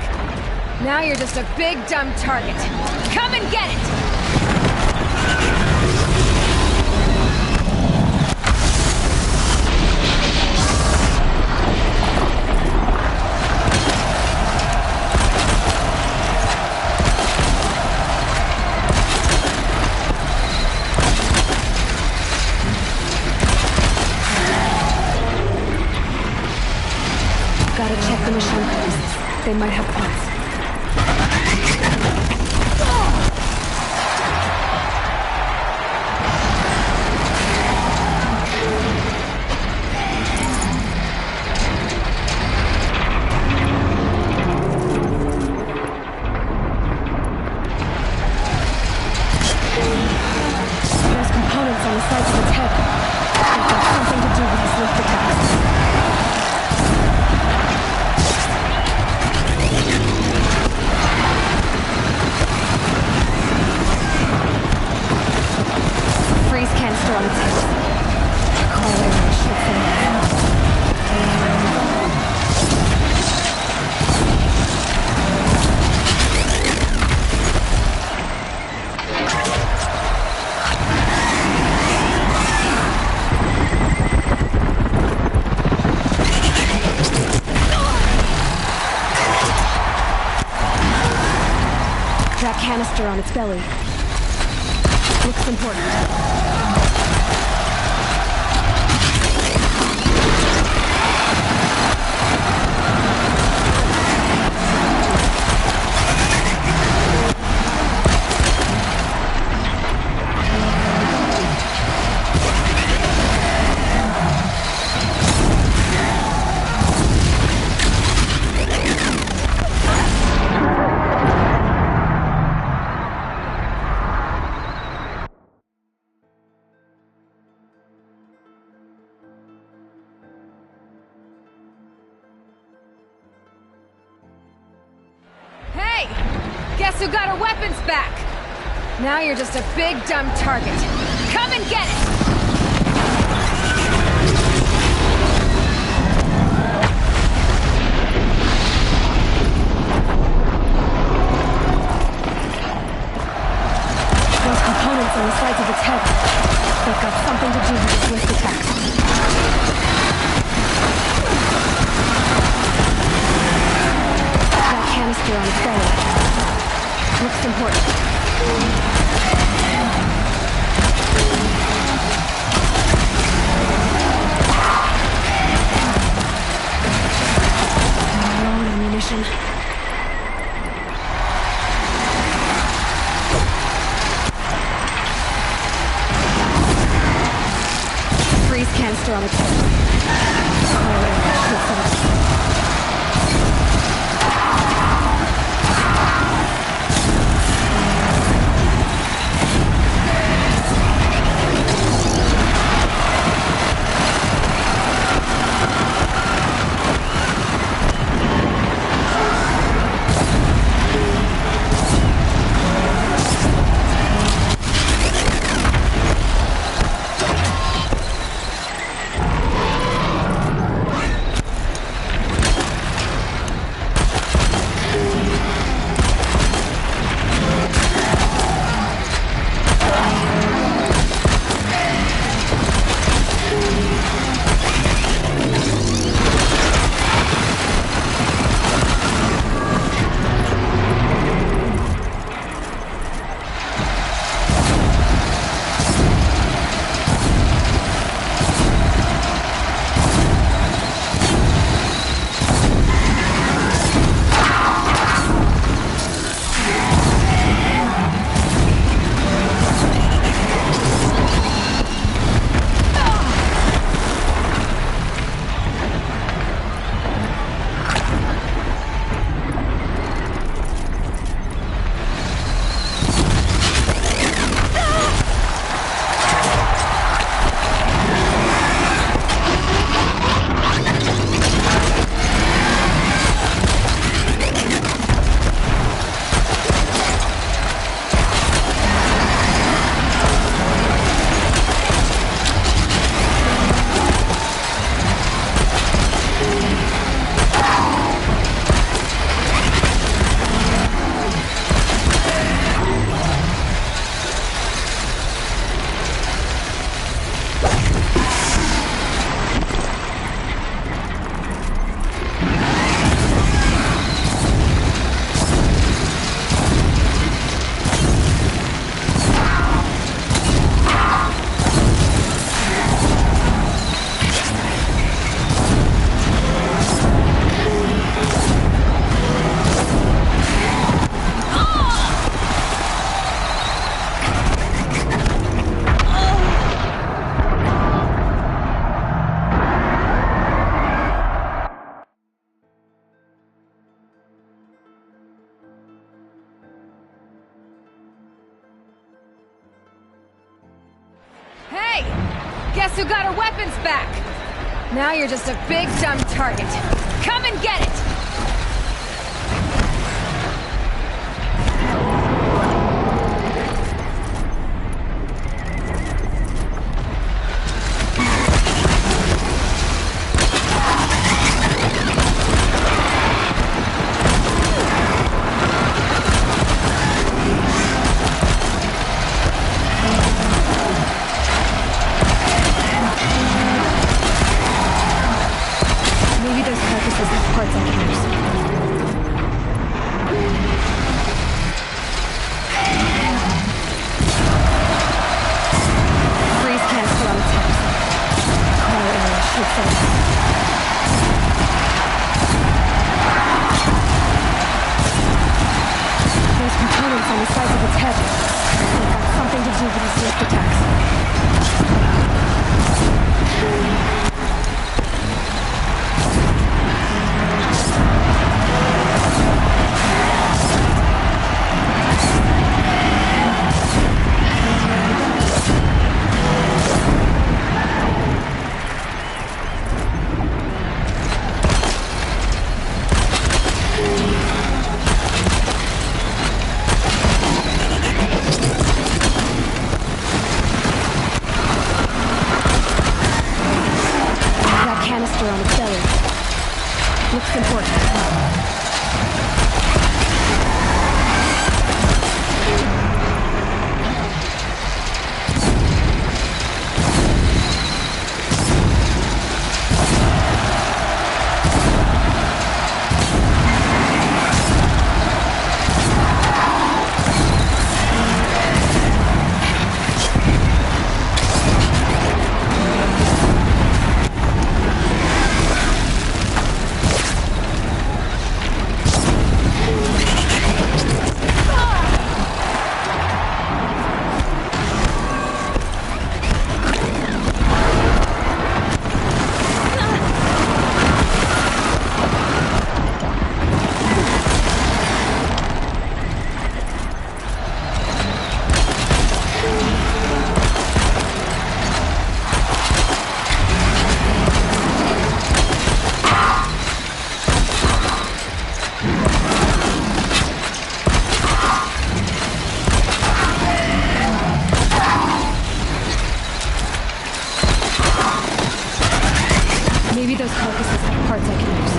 Now you're just a big, dumb target. Come and get it! Gotta check the machine codes. They might have parts. There's components on the sides of its head. They've got something to do with his lift attacks. canister on its belly. Looks important. Guess who got her weapons back? Now you're just a big dumb target. Come and get it! Those components on the sides of its head. They've got something to do with the swift attack. That canister on its belly. Looks important. Low on ammunition. Freeze canister on its head. Guess who got her weapons back? Now you're just a big dumb target. Come and get it! Maybe those carcasses have parts I can paper on its belly. Looks important. Maybe those carcasses have parts I can use.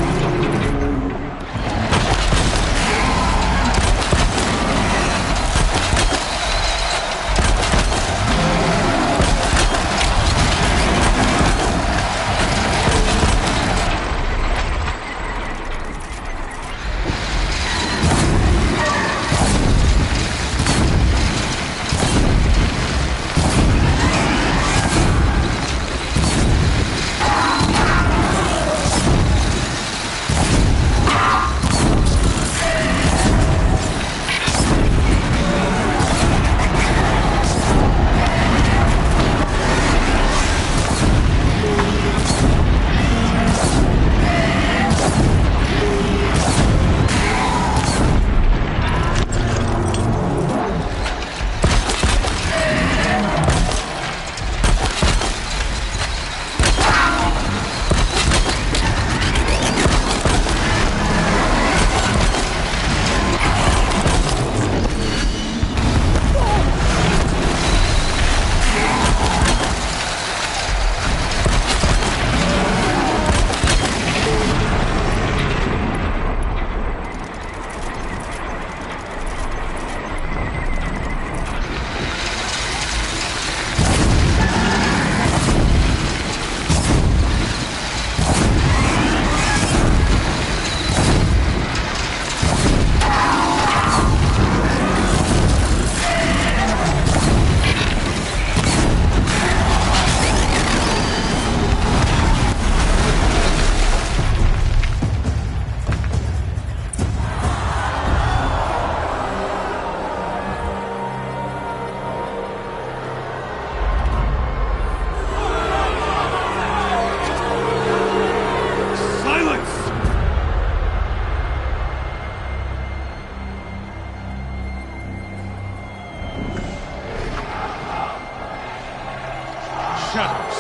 Shadows,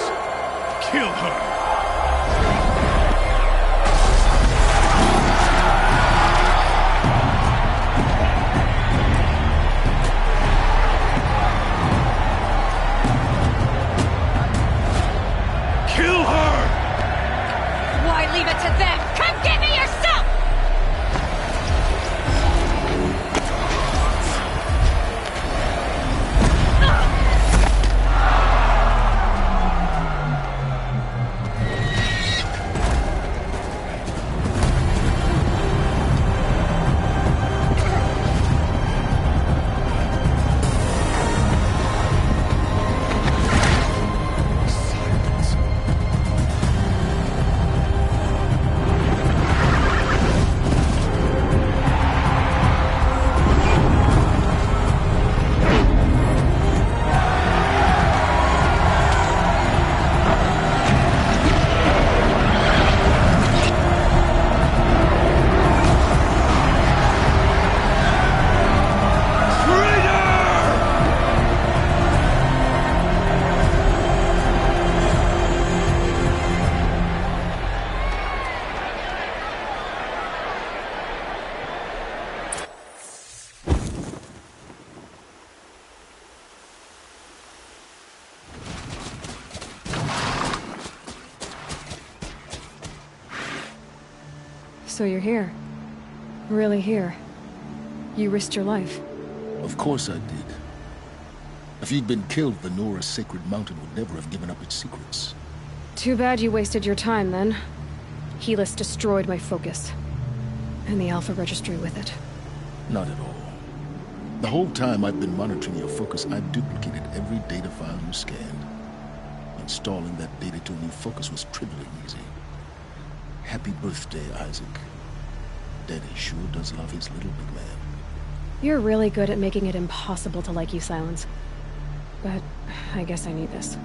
kill her! Leave it to them! Come get me yourself! So you're here. Really here. You risked your life. Of course I did. If you'd been killed, the Nora Sacred Mountain would never have given up its secrets. Too bad you wasted your time, then. Helis destroyed my focus. And the Alpha Registry with it. Not at all. The whole time I've been monitoring your focus, I've duplicated every data file you scanned. Installing that data to a new focus was trivially easy. Happy birthday, Isaac. Daddy sure does love his little big man. You're really good at making it impossible to like you, Silence. But I guess I need this.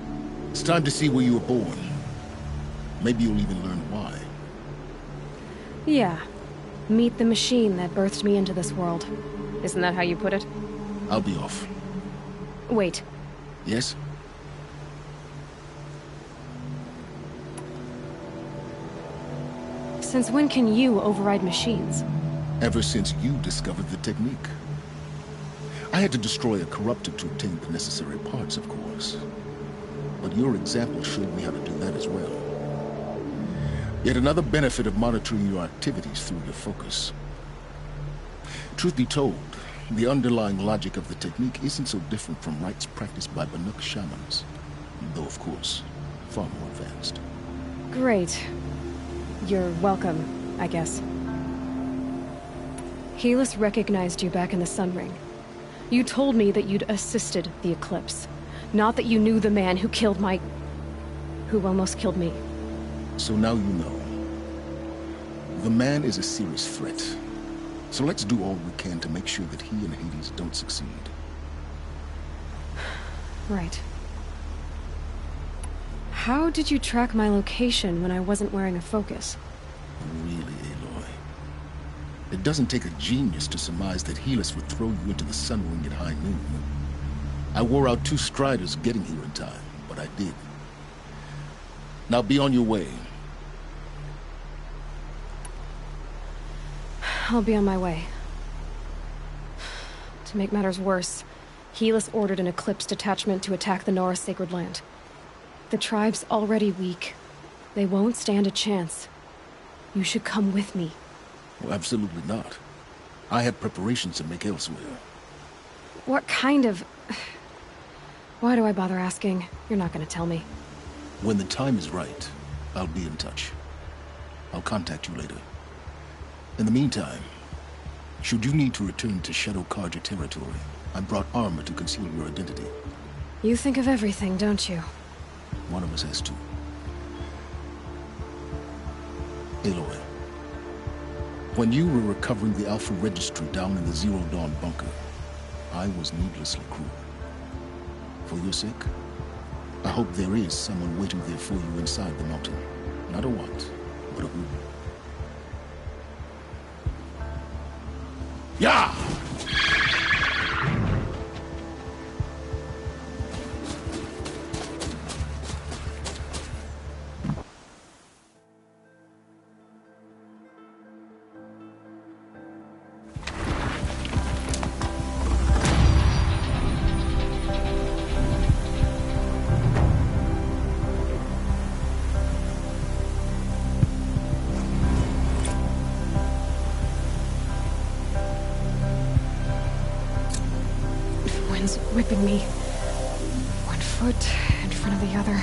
It's time to see where you were born. Maybe you'll even learn why. Yeah. Meet the machine that birthed me into this world. Isn't that how you put it? I'll be off. Wait. Yes? Since when can you override machines? Ever since you discovered the technique. I had to destroy a corruptor to obtain the necessary parts, of course. But your example showed me how to do that as well. Yet another benefit of monitoring your activities through your focus. Truth be told, the underlying logic of the technique isn't so different from rites practiced by Banuk shamans. Though, of course, far more advanced. Great. You're welcome, I guess. Helis recognized you back in the Sun Ring. You told me that you'd assisted the Eclipse. Not that you knew the man who killed who almost killed me. So now you know. The man is a serious threat. So let's do all we can to make sure that he and Hades don't succeed. Right. How did you track my location when I wasn't wearing a focus? Really, Aloy? It doesn't take a genius to surmise that Helis would throw you into the Sun Ring at high noon. I wore out 2 Striders getting here in time, but I did. Now be on your way. I'll be on my way. To make matters worse, Helis ordered an Eclipse detachment to attack the Nora Sacred Land. The tribe's already weak. They won't stand a chance. You should come with me. Well, absolutely not. I have preparations to make elsewhere. What kind of... Why do I bother asking? You're not gonna tell me. When the time is right, I'll be in touch. I'll contact you later. In the meantime, should you need to return to Shadow Carja territory, I brought armor to conceal your identity. You think of everything, don't you? One of us has to. Aloy, when you were recovering the Alpha Registry down in the Zero Dawn bunker, I was needlessly cruel. For your sake, I hope there is someone waiting there for you inside the mountain. Not a what, but a who. Yeah! Whipping me. One foot in front of the other.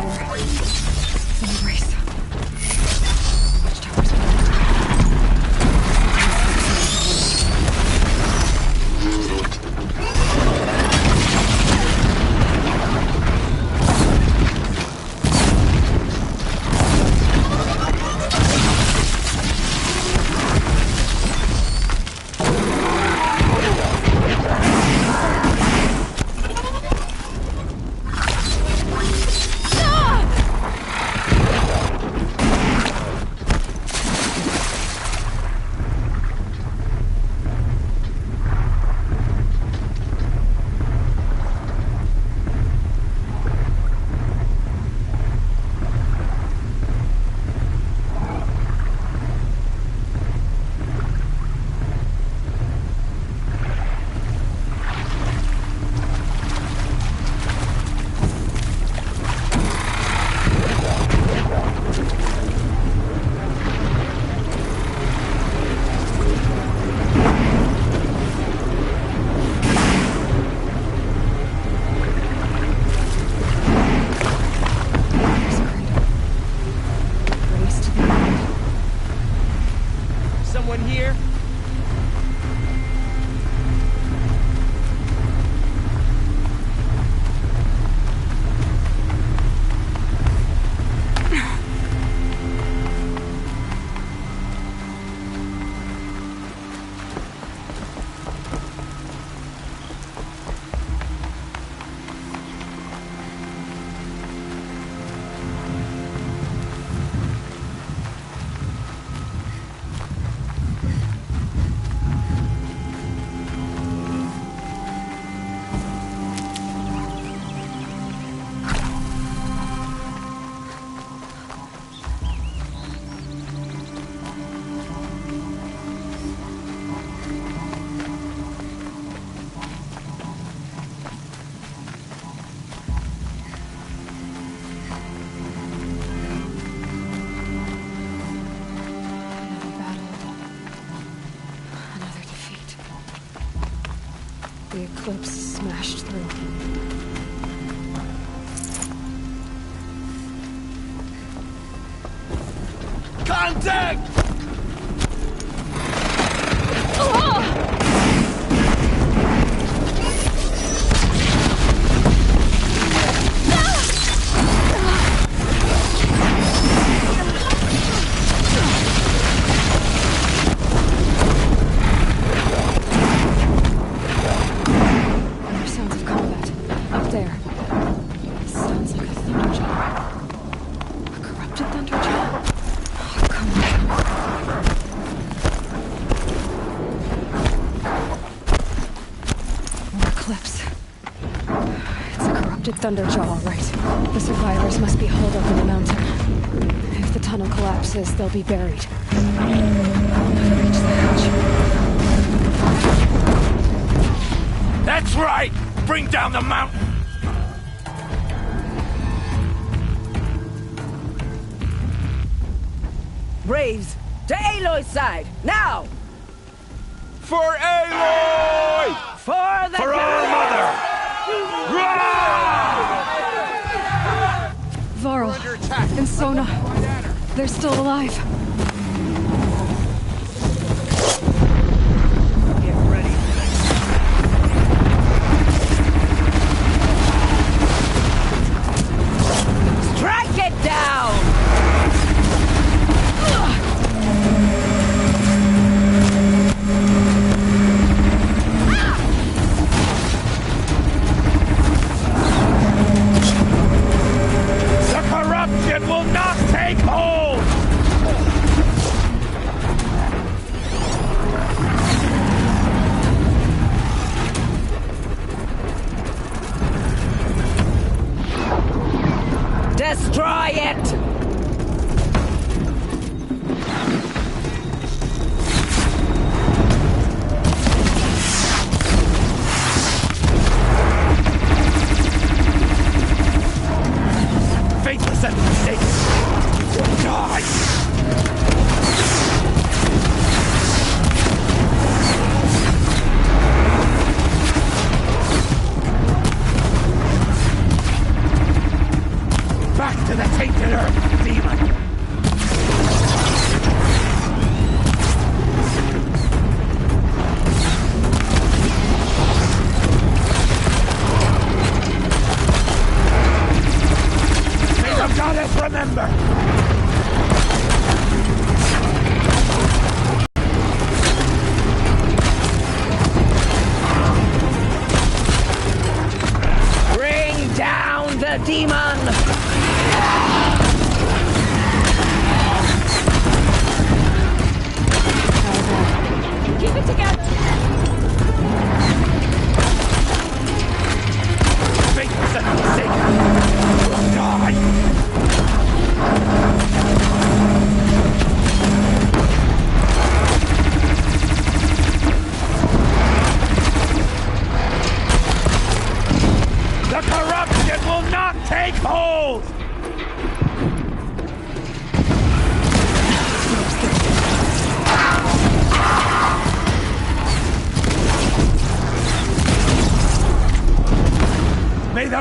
fire. It's an embrace. Watchtower's The Eclipse smashed through. Contact! Thunderjaw, all right. The survivors must be holed up in the mountain. If the tunnel collapses, they'll be buried. I'll reach the hatch. That's right! Bring down the mountain! Braves, to Aloy's side, now! For Aloy! For the For our mother! Varl and Sona, they're still alive. Get ready. Strike it down! It will not take hold! Destroy it! Faithless and mistaken! Die! Back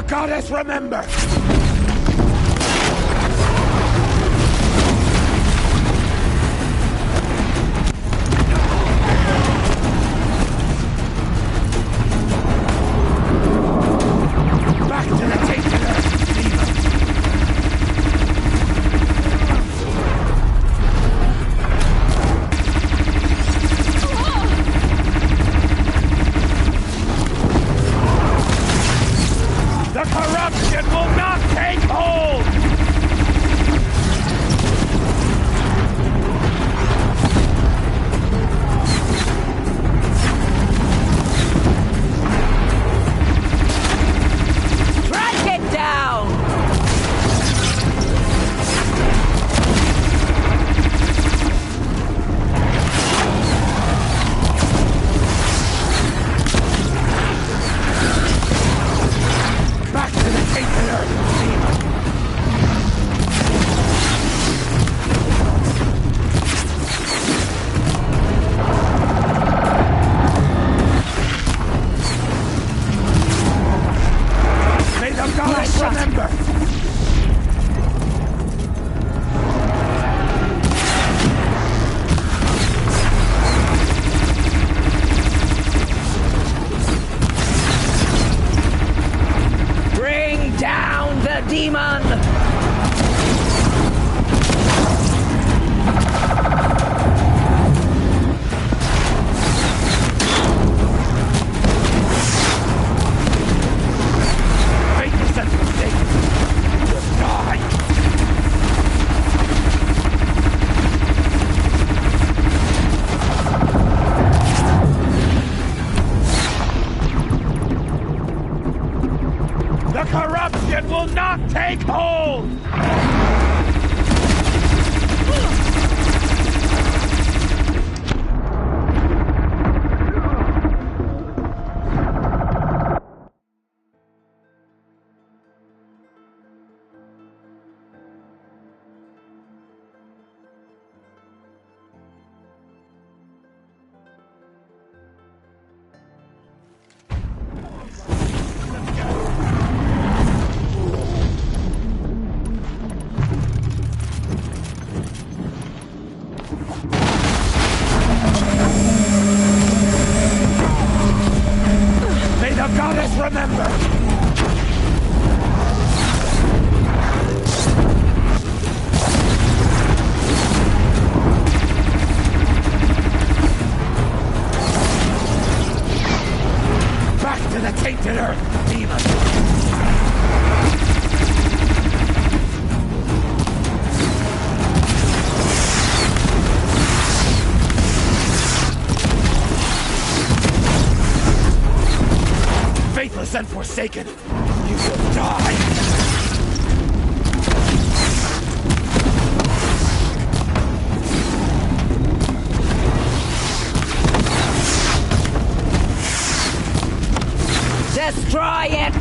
goddess remember! Back to the tainted earth, demon! The corruption will not take hold! Strike it down! Back to the tainted earth, demon! May the goddess remember! Bring down the demon! Faithless and forsaken! You'll die! The corruption will not take hold! May the goddess remember! Back to the tainted earth, demon! Faithless and forsaken, you will die! Destroy it!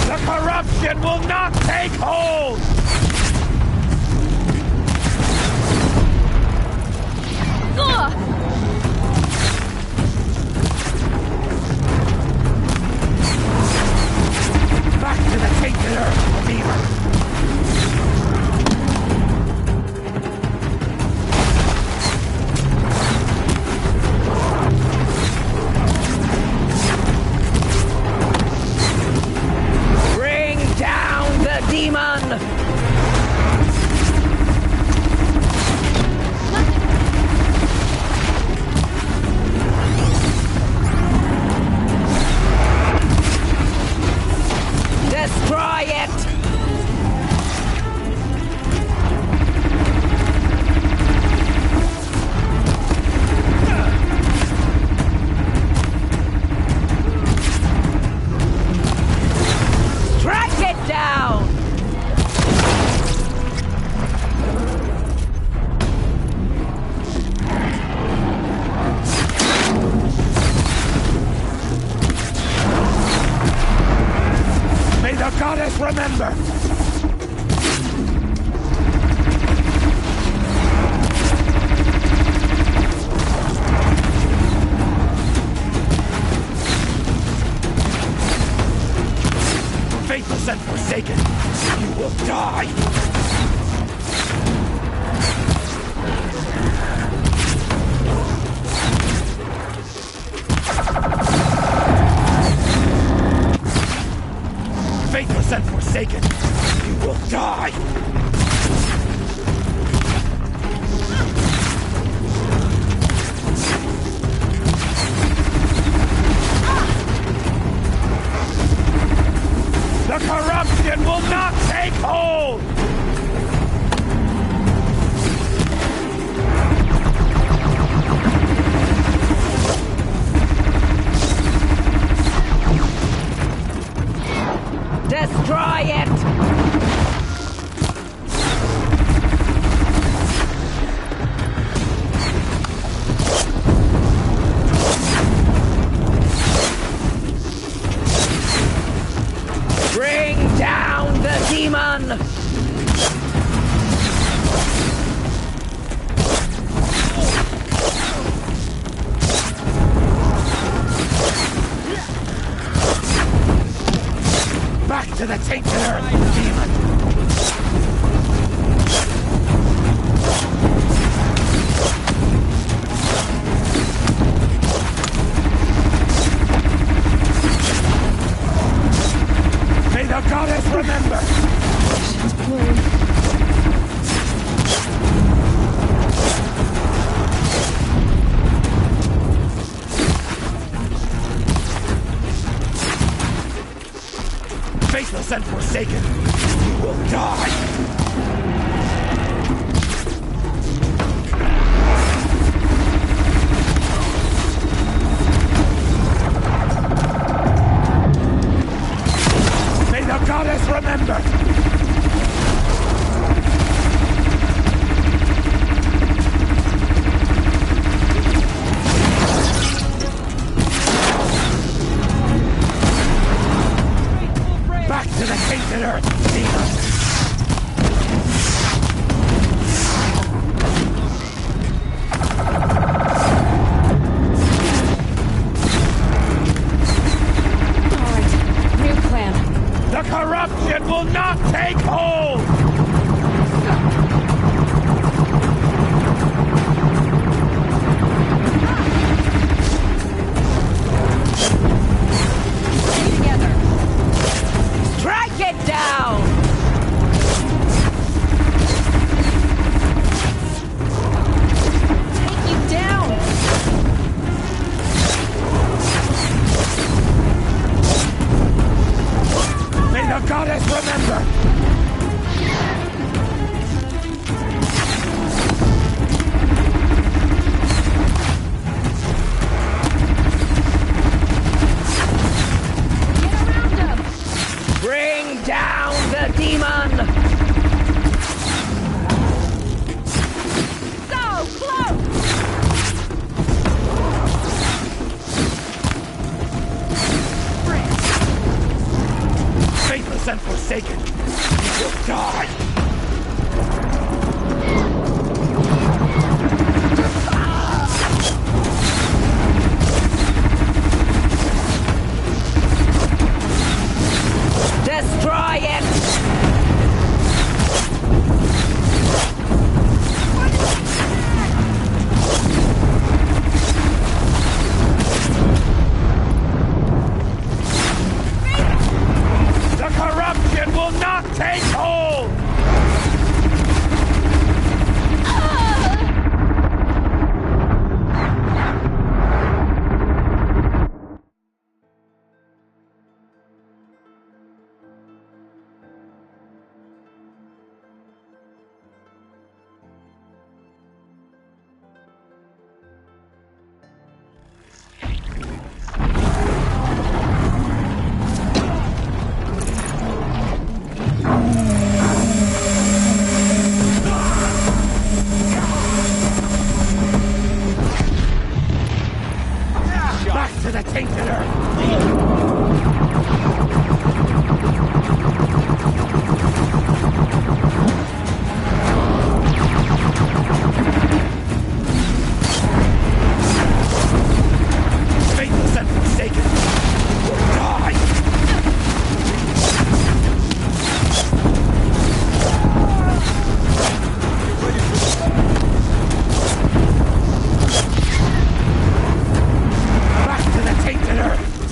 The corruption will not take hold! Back to the tainted earth, demon! Bring down the demon! Destroy it! Strike it down! May the goddess remember! forsaken, you will die! The corruption will not take hold! Destroy it! Bring down the demon! Back to the tainted earth, demon! May the goddess remember! Faithless and forsaken, you will die! May the goddess remember! Back to the tainted earth, demon! Alright, new plan. The corruption will not take hold! Strike it down! Take you down! May the goddess remember! Bring down the demon! So close! Faithless and forsaken, you will die! Destroy it! The corruption will not take hold! Back to the tainted earth! Faithless and forsaken, you will die! Back to the tainted earth!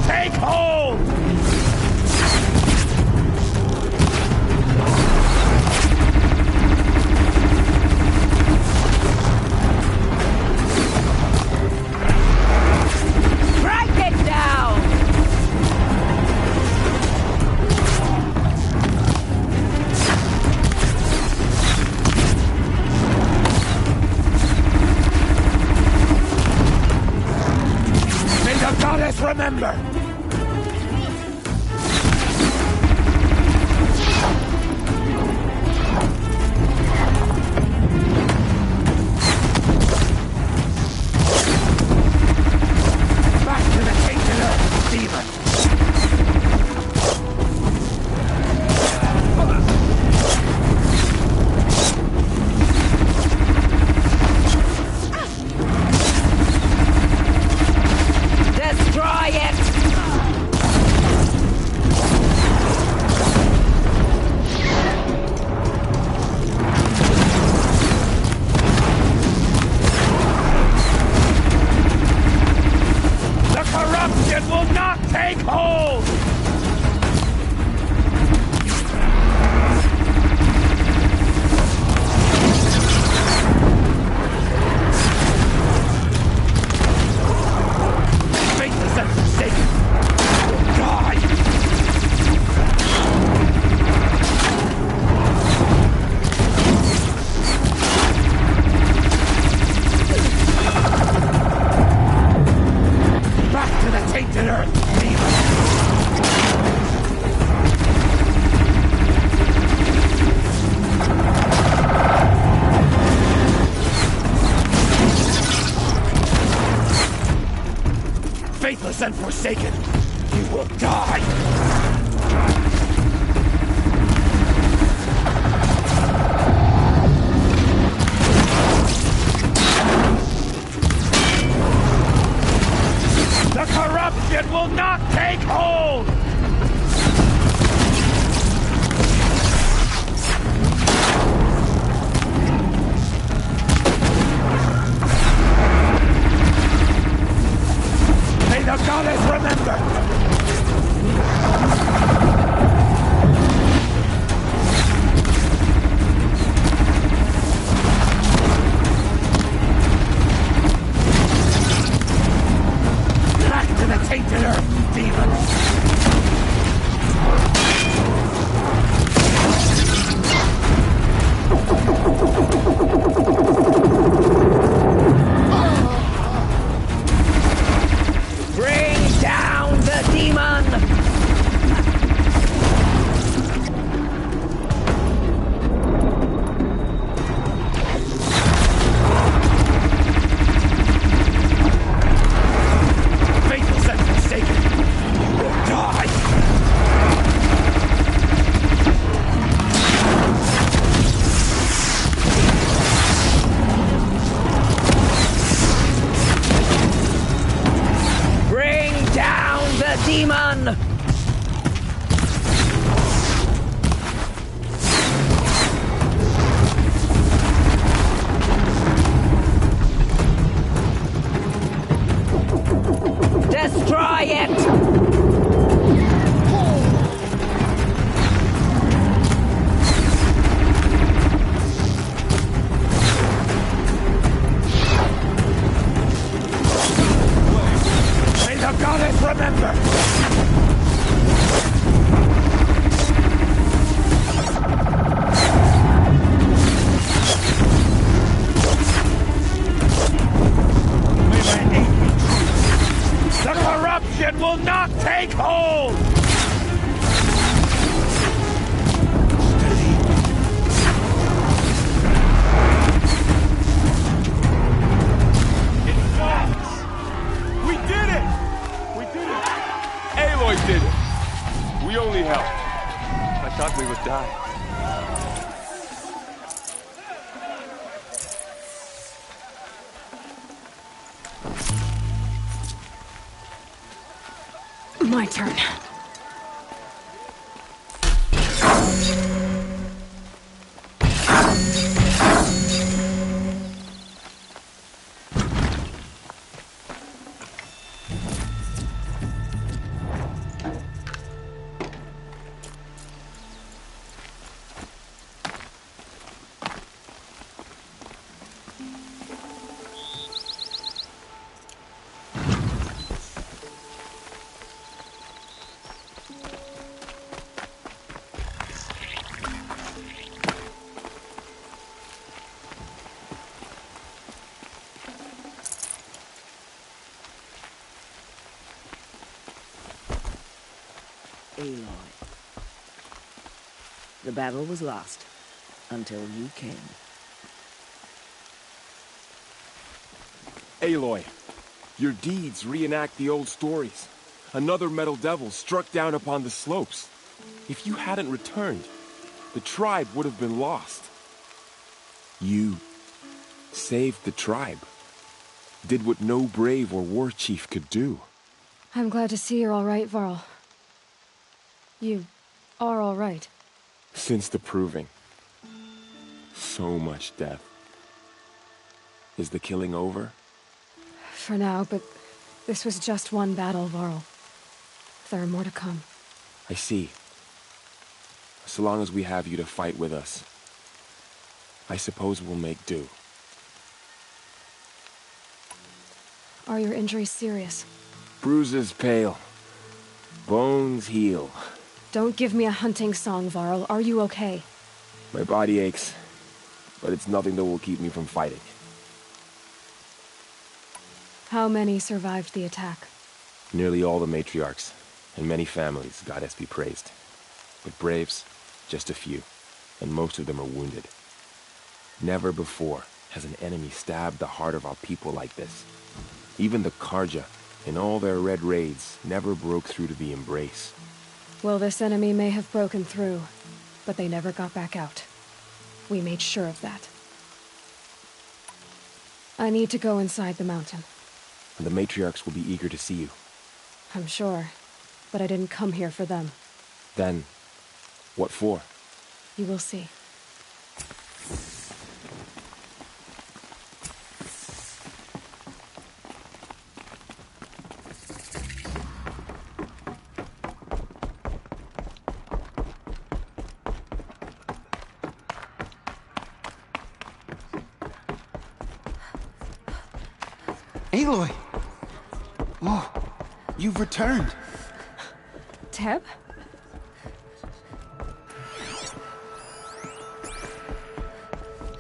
take hold! Strike it down! May the goddess remember! Back to the tainted earth, demon! Destroy it! The corruption will not take hold! Faithless and forsaken! Will die! Back to the tainted earth, demon! Faithless and forsaken, you will die! The corruption will not take hold! May the goddess remember! Back to the tainted earth, demon! Bring down the demon! Faithless and forsaken, you will die! Bring down the demon! Destroy it! May the goddess remember! May my aim be true. The corruption will not take hold! We did it! We did it! Aloy did it! We only helped. I thought we would die. My turn. Aloy. The battle was lost until you came. Aloy, your deeds reenact the old stories. Another Metal Devil struck down upon the slopes. If you hadn't returned, the tribe would have been lost. You saved the tribe. Did what no brave or war chief could do. I'm glad to see you're all right, Varl. You are all right. Since the Proving. So much death. Is the killing over? For now, but this was just one battle, Varl. There are more to come. I see. So long as we have you to fight with us, I suppose we'll make do. Are your injuries serious? Bruises pale. Bones heal. Don't give me a hunting song, Varl. Are you okay? My body aches, but it's nothing that will keep me from fighting. How many survived the attack? Nearly all the matriarchs, and many families, goddess be praised. But braves, just a few, and most of them are wounded. Never before has an enemy stabbed the heart of our people like this. Even the Karja, in all their red raids, never broke through to the Embrace. Well, this enemy may have broken through, but they never got back out. We made sure of that. I need to go inside the mountain. And the matriarchs will be eager to see you. I'm sure, but I didn't come here for them. Then, what for? You will see. Aloy! Oh, you've returned. Teb?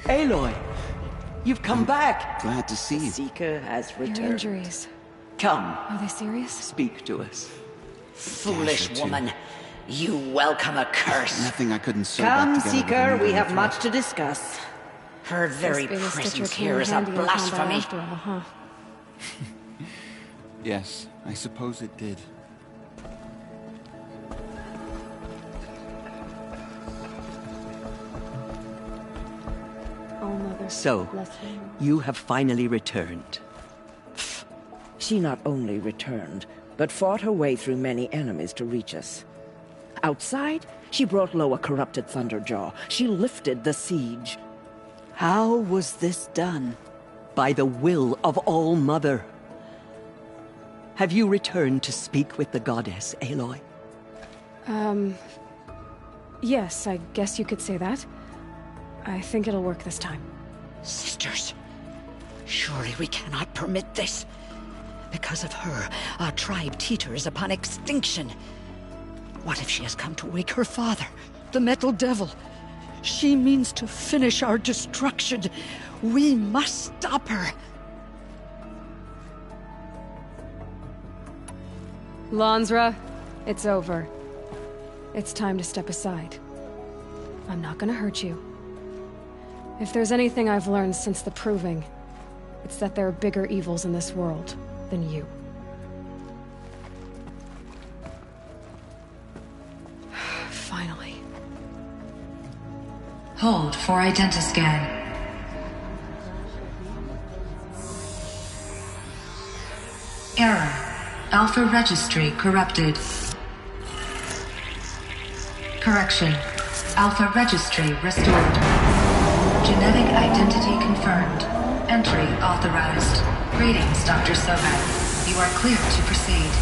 Aloy! You've come back! Glad to see you. Seeker has returned. Your injuries. Come. Are they serious? Speak to us. Foolish woman. You welcome a curse. Nothing I couldn't sew Come, back together. Seeker, we have much to discuss. Her very presence here is a blasphemy. After all, huh? Yes, I suppose it did. Oh, Mother. So, you have finally returned. She not only returned, but fought her way through many enemies to reach us. Outside, she brought low a corrupted Thunderjaw. She lifted the siege. How was this done? By the will of All-Mother. Have you returned to speak with the goddess, Aloy? Yes, I guess you could say that. I think it'll work this time. Sisters, surely we cannot permit this. Because of her, our tribe teeters upon extinction. What if she has come to wake her father, the Metal Devil? She means to finish our destruction. We must stop her. Lansra, it's over. It's time to step aside. I'm not gonna hurt you. If there's anything I've learned since the Proving, it's that there are bigger evils in this world than you. Finally. Hold for identiscan. Error. Alpha registry corrupted. Correction. Alpha registry restored. Genetic identity confirmed. Entry authorized. Greetings, Dr. Sobat. You are clear to proceed.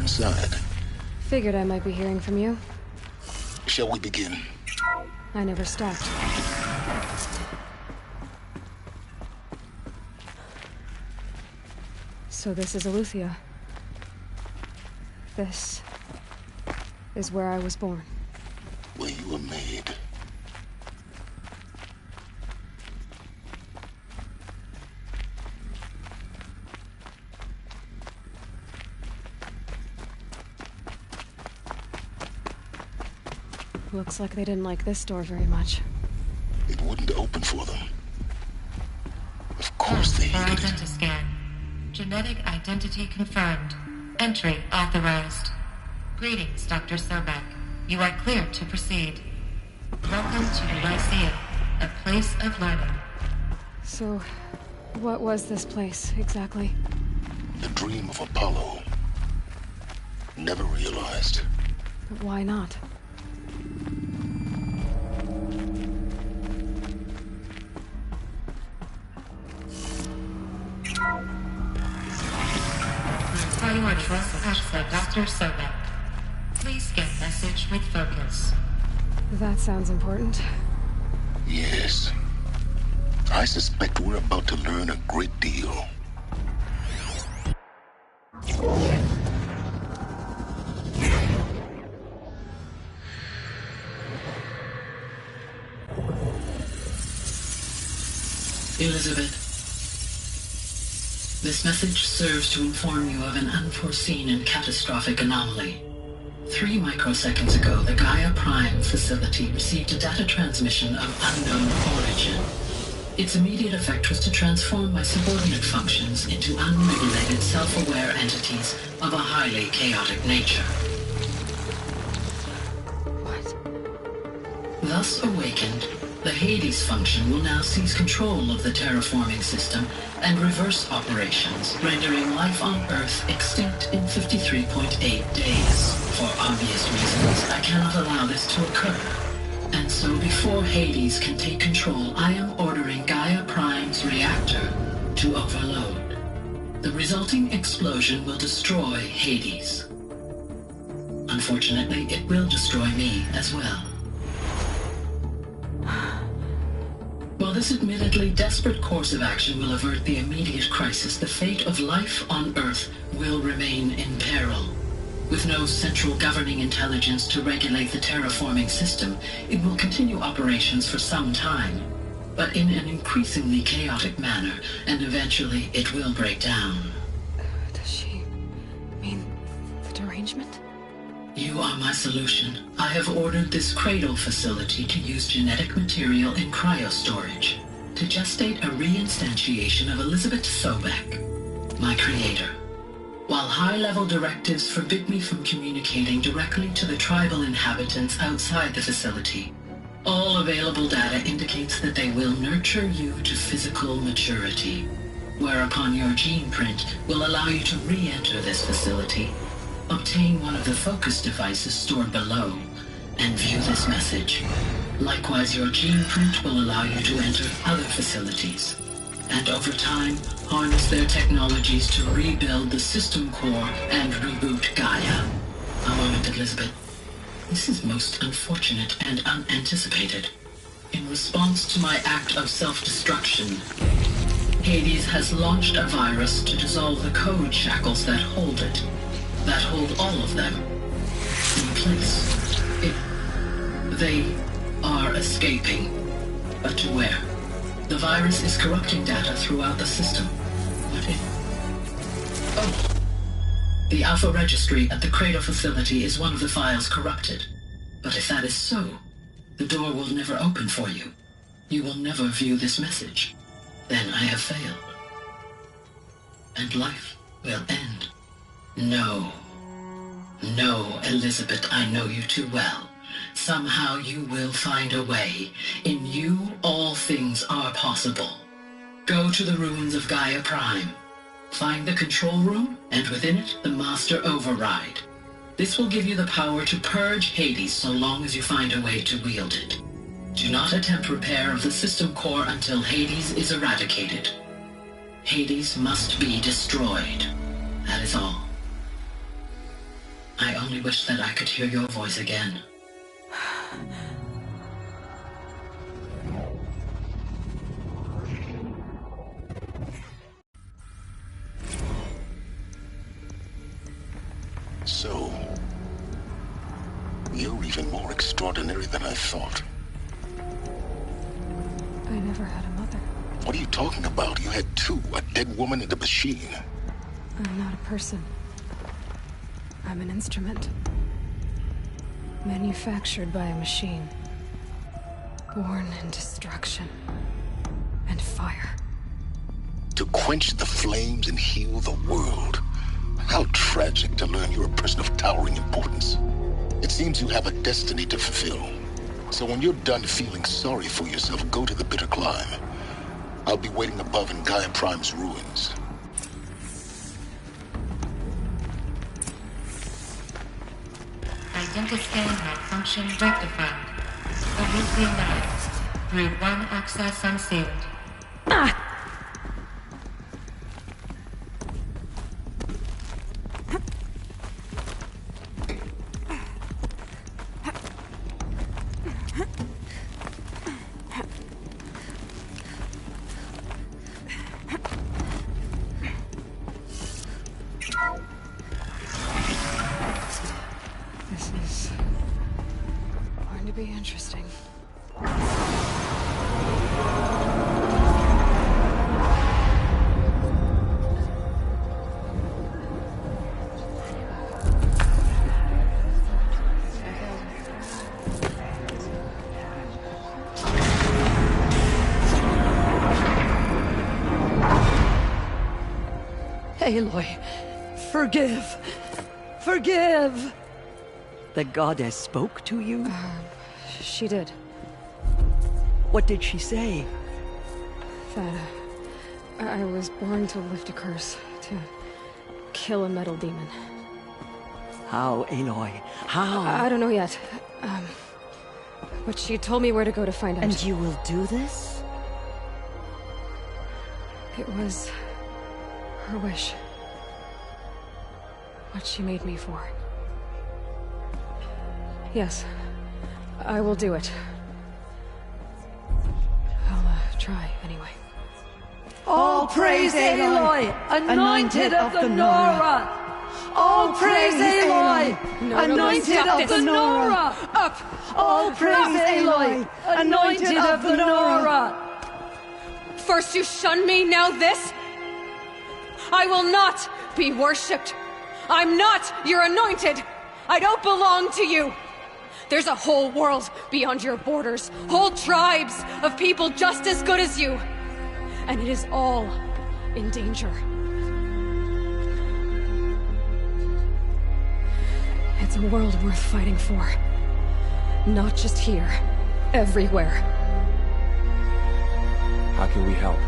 inside. Figured I might be hearing from you. Shall we begin? I never stopped. So this is Eleuthia. This is where I was born. Where you were made. Looks like they didn't like this door very much. It wouldn't open for them. Of course they hated it. Scan. Genetic identity confirmed. Entry authorized. Greetings, Dr. Sobek. You are cleared to proceed. Welcome to Lyceum, a place of learning. So, what was this place, exactly? The dream of Apollo. Never realized. But why not? Dr. Sobek. Please get message with focus. That sounds important. Yes. I suspect we're about to learn a great deal. Elizabeth, this message serves to inform you of an unforeseen and catastrophic anomaly. 3 microseconds ago, the Gaia Prime facility received a data transmission of unknown origin. Its immediate effect was to transform my subordinate functions into unregulated, self-aware entities of a highly chaotic nature. What? Thus awakened, the Hades function will now seize control of the terraforming system and reverse operations, rendering life on Earth extinct in 53.8 days. For obvious reasons, I cannot allow this to occur. And so before Hades can take control, I am ordering Gaia Prime's reactor to overload. The resulting explosion will destroy Hades. Unfortunately, it will destroy me as well. While this admittedly desperate course of action will avert the immediate crisis, the fate of life on Earth will remain in peril. With no central governing intelligence to regulate the terraforming system, it will continue operations for some time, but in an increasingly chaotic manner, and eventually it will break down. Does she mean the derangement? You are my solution. I have ordered this cradle facility to use genetic material in cryostorage to gestate a reinstantiation of Elizabeth Sobek, my creator. While high-level directives forbid me from communicating directly to the tribal inhabitants outside the facility, all available data indicates that they will nurture you to physical maturity, whereupon your gene print will allow you to re-enter this facility, obtain one of the focus devices stored below, and view this message. Likewise, your gene print will allow you to enter other facilities, and over time, harness their technologies to rebuild the system core and reboot Gaia. A moment, Elizabeth. This is most unfortunate and unanticipated. In response to my act of self-destruction, Hades has launched a virus to dissolve the code shackles that hold it, that hold all of them in place. They are escaping, but to where? The virus is corrupting data throughout the system. What if... Oh. The Alpha Registry at the Cradle facility is one of the files corrupted. But if that is so, the door will never open for you. You will never view this message. Then I have failed. And life will end. No. No, Elizabeth, I know you too well. Somehow you will find a way. In you, all things are possible. Go to the ruins of Gaia Prime. Find the control room, and within it, the Master Override. This will give you the power to purge Hades so long as you find a way to wield it. Do not attempt repair of the system core until Hades is eradicated. Hades must be destroyed. That is all. I only wish that I could hear your voice again. So, you're even more extraordinary than I thought. I never had a mother. What are you talking about? You had two, a dead woman and a machine. I'm not a person. I'm an instrument. Manufactured by a machine. Born in destruction and fire. To quench the flames and heal the world. How tragic to learn you're a person of towering importance. It seems you have a destiny to fulfill. So when you're done feeling sorry for yourself, go to the bitter climb. I'll be waiting above in Gaia Prime's ruins. Identiscan malfunction rectified. Overseeing Grid 1 access unsealed. This is going to be interesting. Aloy, forgive! Forgive! The goddess spoke to you? She did. What did she say? That I was born to lift a curse, to kill a metal demon. How, Aloy? How? I don't know yet. But she told me where to go to find out. And you will do this? It was her wish. What she made me for. Yes, I will do it. I'll try, anyway. All praise Aloy, anointed of the Nora! All praise Aloy, anointed of the Nora! Up! All praise Aloy, anointed of the Nora! First you shun me, now this? I will not be worshipped. I'm not your anointed. I don't belong to you. There's a whole world beyond your borders, whole tribes of people just as good as you. And it is all in danger. It's a world worth fighting for. Not just here, everywhere. How can we help?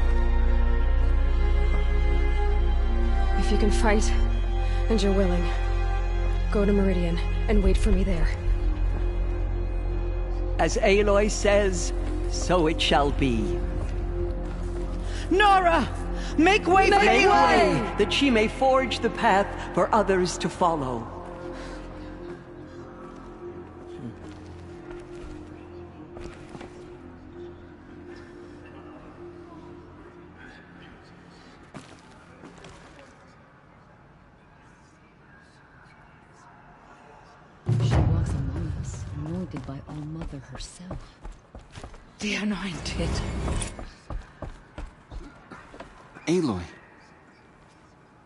If you can fight, and you're willing, go to Meridian and wait for me there. As Aloy says, so it shall be. Nora! Make way for Make Aloy! way, that she may forge the path for others to follow. She was among us, anointed by All-Mother herself. The Anointed. Aloy,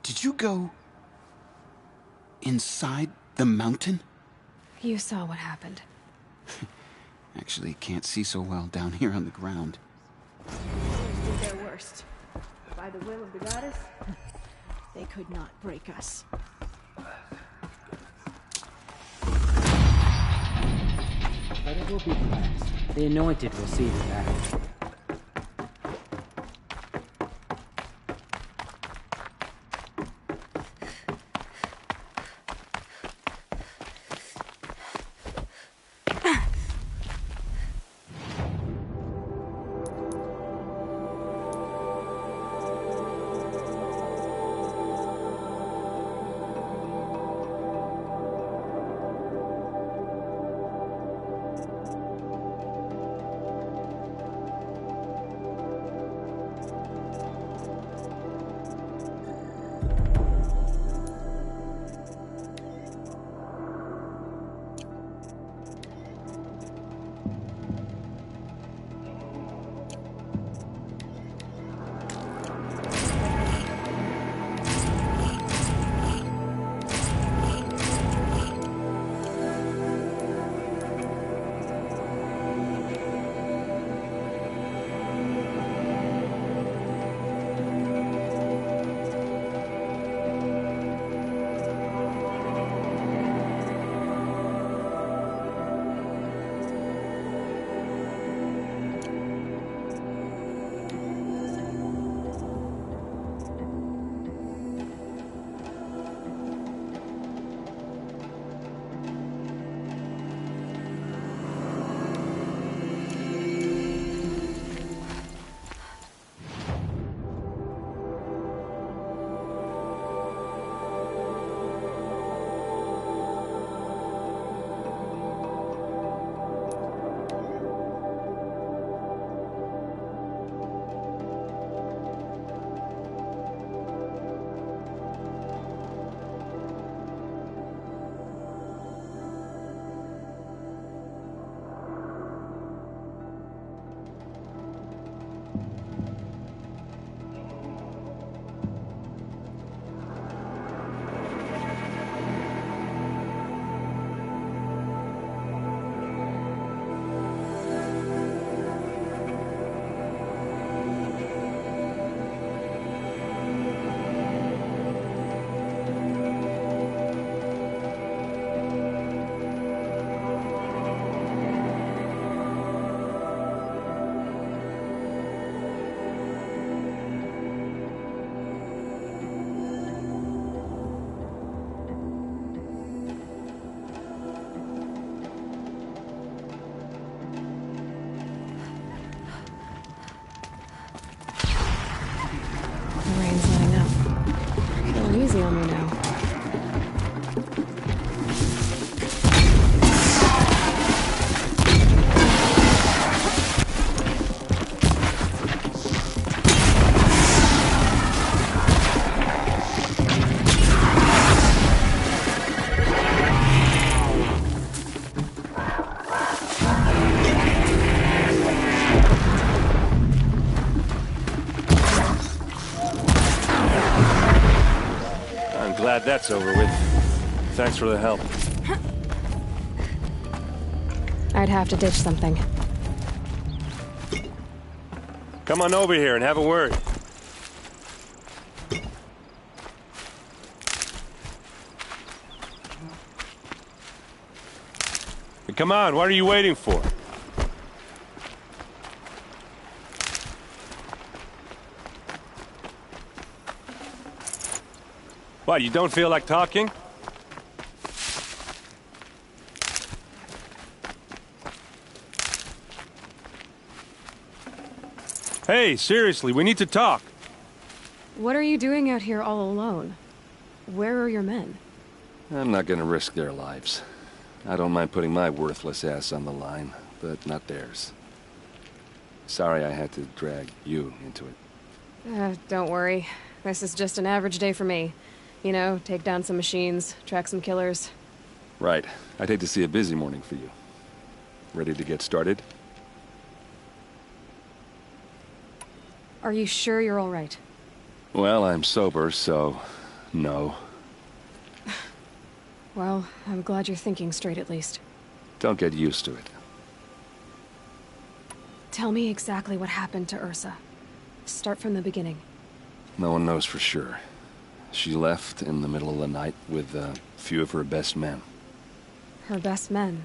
did you go inside the mountain? You saw what happened. Actually, can't see so well down here on the ground. Did their worst. By the will of the goddess, they could not break us. But it will be fast. The Anointed will see to that. Glad that's over with. Thanks for the help. I'd have to ditch something. Come on over here and have a word. Come on, what are you waiting for? What, you don't feel like talking? Hey, seriously, we need to talk. What are you doing out here all alone? Where are your men? I'm not gonna risk their lives. I don't mind putting my worthless ass on the line, but not theirs. Sorry I had to drag you into it. Don't worry. This is just an average day for me. You know, take down some machines, track some killers. Right. I'd hate to see a busy morning for you. Ready to get started? Are you sure you're all right? Well, I'm sober, so... no. Well, I'm glad you're thinking straight at least. Don't get used to it. Tell me exactly what happened to Ursa. Start from the beginning. No one knows for sure. She left in the middle of the night with a few of her best men. Her best men?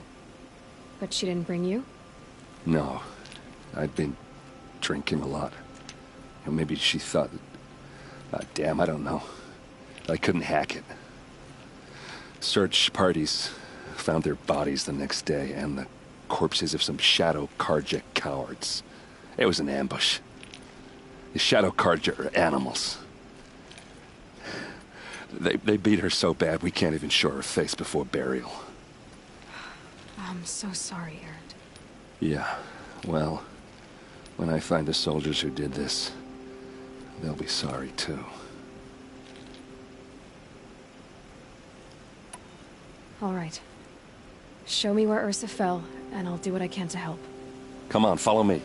But she didn't bring you? No. I'd been drinking a lot. Or maybe she thought... damn, I don't know. I couldn't hack it. Search parties found their bodies the next day, and the corpses of some Shadow Carja cowards. It was an ambush. The Shadow Carja are animals. They beat her so bad we can't even show her face before burial. I'm so sorry, Erend. Yeah, well, when I find the soldiers who did this, they'll be sorry too. All right. Show me where Ursa fell, and I'll do what I can to help. Come on, follow me.